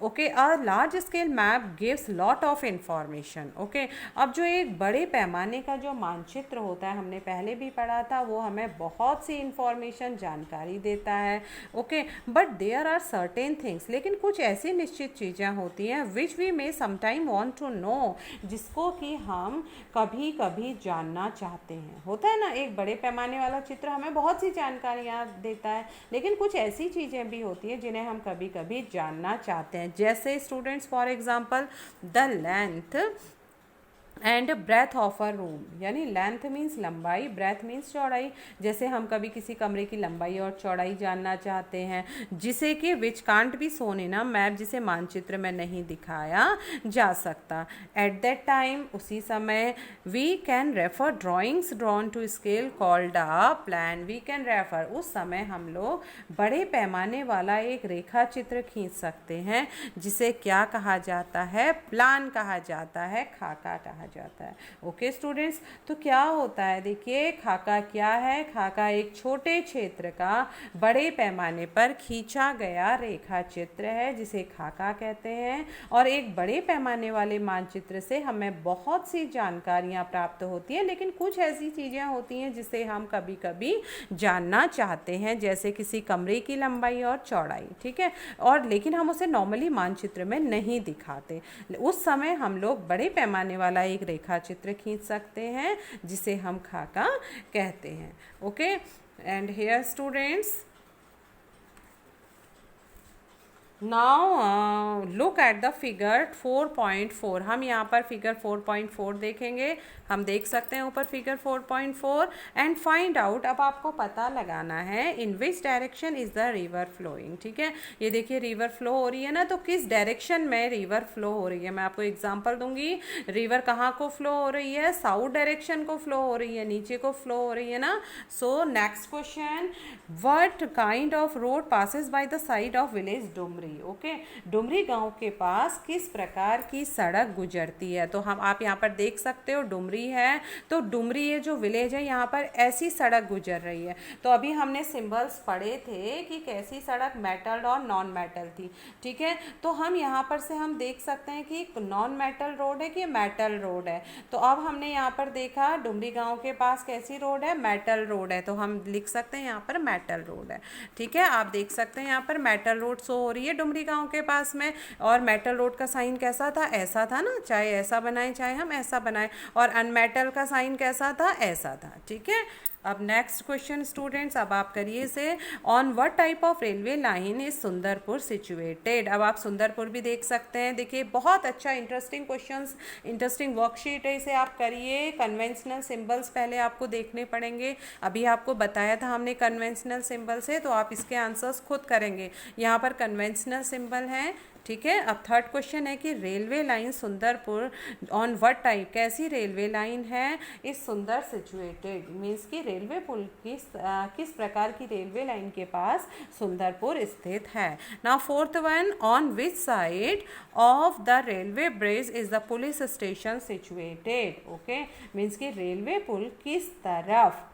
okay, a large scale map gives lot of information, okay. अब जो एक बड़े पैमाने का जो मानचित्र होता है, हमने पहले भी पढ़ा था, वो हमें बहुत सी इंफॉर्मेशन, जानकारी देता है, okay. But there are certain things, लेकिन कुछ ऐसी निश्चित चीज़ें होती हैं which we may sometime want to know, जिसको कि हम कभी कभी जानना चाहते हैं। होता है ना, एक बड़े पैमाने वाला चित्र हमें बहुत सी जानकारियाँ देता है, लेकिन कुछ ऐसी चीज़ें भी होती हैं जिन्हें हम कभी कभी जानना चाहते हैं। जैसे students, for example, the length and breadth of a room, यानी लेंथ मीन्स लंबाई, ब्रेथ मीन्स चौड़ाई। जैसे हम कभी किसी कमरे की लंबाई और चौड़ाई जानना चाहते हैं, जिसे कि which can't be shown in a map, जिसे मानचित्र में नहीं दिखाया जा सकता। एट दैट टाइम, उसी समय, we can refer drawings drawn to scale called a plan. We can refer, उस समय हम लोग बड़े पैमाने वाला एक रेखा चित्र खींच सकते हैं, जिसे क्या कहा जाता है, प्लान कहा जाता है, खाका कहा जाता है, ओके स्टूडेंट्स। तो क्या होता है, देखिए खाका क्या है, खाका एक छोटे क्षेत्र का बड़े पैमाने पर खींचा गया रेखा चित्र है, जिसे खाका कहते हैं। और एक बड़े पैमाने वाले मानचित्र से हमें बहुत सी जानकारियां प्राप्त होती हैं, लेकिन कुछ ऐसी चीज़ें होती हैं जिसे हम कभी कभी जानना चाहते हैं, जैसे किसी कमरे की लंबाई और चौड़ाई, ठीक है, और लेकिन हम उसे नॉर्मली मानचित्र में नहीं दिखाते। उस समय हम लोग बड़े पैमाने वाला एक रेखा चित्र खींच सकते हैं, जिसे हम खाका कहते हैं, okay. And here students, now look at the figure 4.4। हम यहाँ पर फिगर 4.4 देखेंगे। हम देख सकते हैं ऊपर फिगर 4.4 एंड फाइंड आउट। अब आपको पता लगाना है in which direction is the river flowing. ठीक है, ये देखिए रिवर फ्लो हो रही है ना, तो किस डायरेक्शन में रिवर फ्लो हो रही है। मैं आपको एग्जांपल दूंगी। रिवर कहाँ को फ्लो हो रही है, साउथ डायरेक्शन को फ्लो हो रही है, नीचे को फ्लो हो रही है ना। So next question, what kind of road passes by the side of village Dumri. Okay, Dumri गांव के पास किस प्रकार की सड़क गुजरती है। तो हम आप यहाँ पर देख सकते हो डुमरी है, तो डुमरी ये जो विलेज है यहाँ पर ऐसी सड़क गुजर रही है। तो अभी हमने सिंबल्स पढ़े थे कि कैसी सड़क मेटल और नॉन मेटल थी। ठीक है, तो हम यहाँ पर से हम देख सकते हैं कि नॉन मेटल रोड है कि मेटल रोड है। तो अब हमने यहाँ पर देखा डुमरी गांव के पास कैसी रोड है, मेटल रोड है, तो हम लिख सकते हैं यहाँ पर मेटल रोड है। ठीक है, आप देख सकते हैं यहाँ पर मेटल रोड शो हो रही है डुमरी गांव के पास में। और मेटल रोड का साइन कैसा था, ऐसा था ना, चाहे ऐसा बनाए चाहे हम ऐसा बनाए। और अनमेटल का साइन कैसा था, ऐसा था। ठीक है, अब नेक्स्ट क्वेश्चन स्टूडेंट्स, अब आप करिए इसे। On what type of railway line is Sundarpur situated. अब आप सुंदरपुर भी देख सकते हैं। देखिए बहुत अच्छा इंटरेस्टिंग क्वेश्चंस, इंटरेस्टिंग वर्कशीट है, इसे आप करिए। कन्वेंशनल सिंबल्स पहले आपको देखने पड़ेंगे। अभी आपको बताया था हमने कन्वेंशनल सिंबल से, तो आप इसके आंसर्स खुद करेंगे। यहाँ पर कन्वेंशनल सिंबल हैं। ठीक है, अब थर्ड क्वेश्चन है कि railway line Sundarpur on what type, कैसी रेलवे लाइन है इस सुंदर सिचुएटेड, मीन्स कि रेलवे पुल किस प्रकार की रेलवे लाइन के पास सुंदरपुर स्थित है। Now fourth one, on which side of the railway bridge is the police station situated. Okay, means कि रेलवे पुल किस तरफ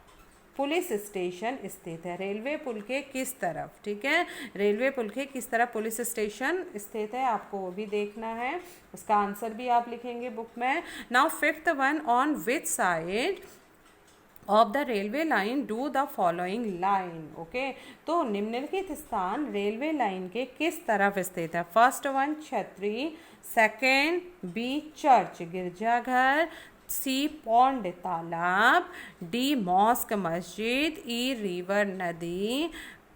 पुलिस स्टेशन स्थित है, रेलवे पुल के किस तरफ। ठीक है, रेलवे पुल के किस तरफ पुलिस स्टेशन स्थित है, आपको वो भी देखना है। उसका आंसर भी आप लिखेंगे बुक में। Now fifth one, on which side of the railway line do the following line. Okay, तो निम्नलिखित स्थान रेलवे लाइन के किस तरफ स्थित है। फर्स्ट वन छतरी, सेकेंड बी चर्च गिरजाघर, सी पॉन्ड तालाब, डी मॉस्क मस्जिद, ई रिवर नदी,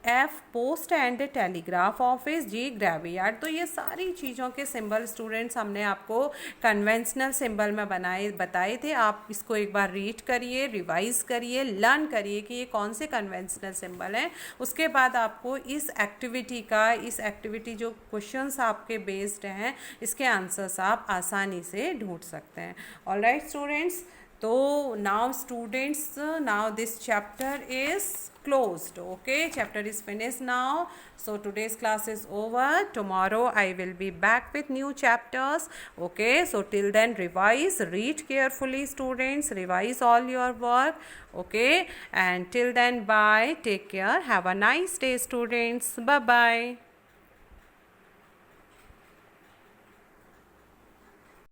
F post and telegraph office, G graveyard. तो ये सारी चीज़ों के सिंबल स्टूडेंट्स हमने आपको कन्वेंशनल सिंबल में बताए थे। आप इसको एक बार रीड करिए, रिवाइज करिए, लर्न करिए कि ये कौन से कन्वेंशनल सिंबल हैं। उसके बाद आपको इस एक्टिविटी जो क्वेश्चंस आपके बेस्ड हैं, इसके आंसर्स आप आसानी से ढूंढ सकते हैं। ऑलराइट स्टूडेंट्स, तो now students, now this chapter is closed. Okay, chapter is finished now. So today's class is over. Tomorrow I will be back with new chapters. Okay, so till then revise, read carefully students, revise all your work. Okay, and till then bye, take care, have a nice day students, bye bye.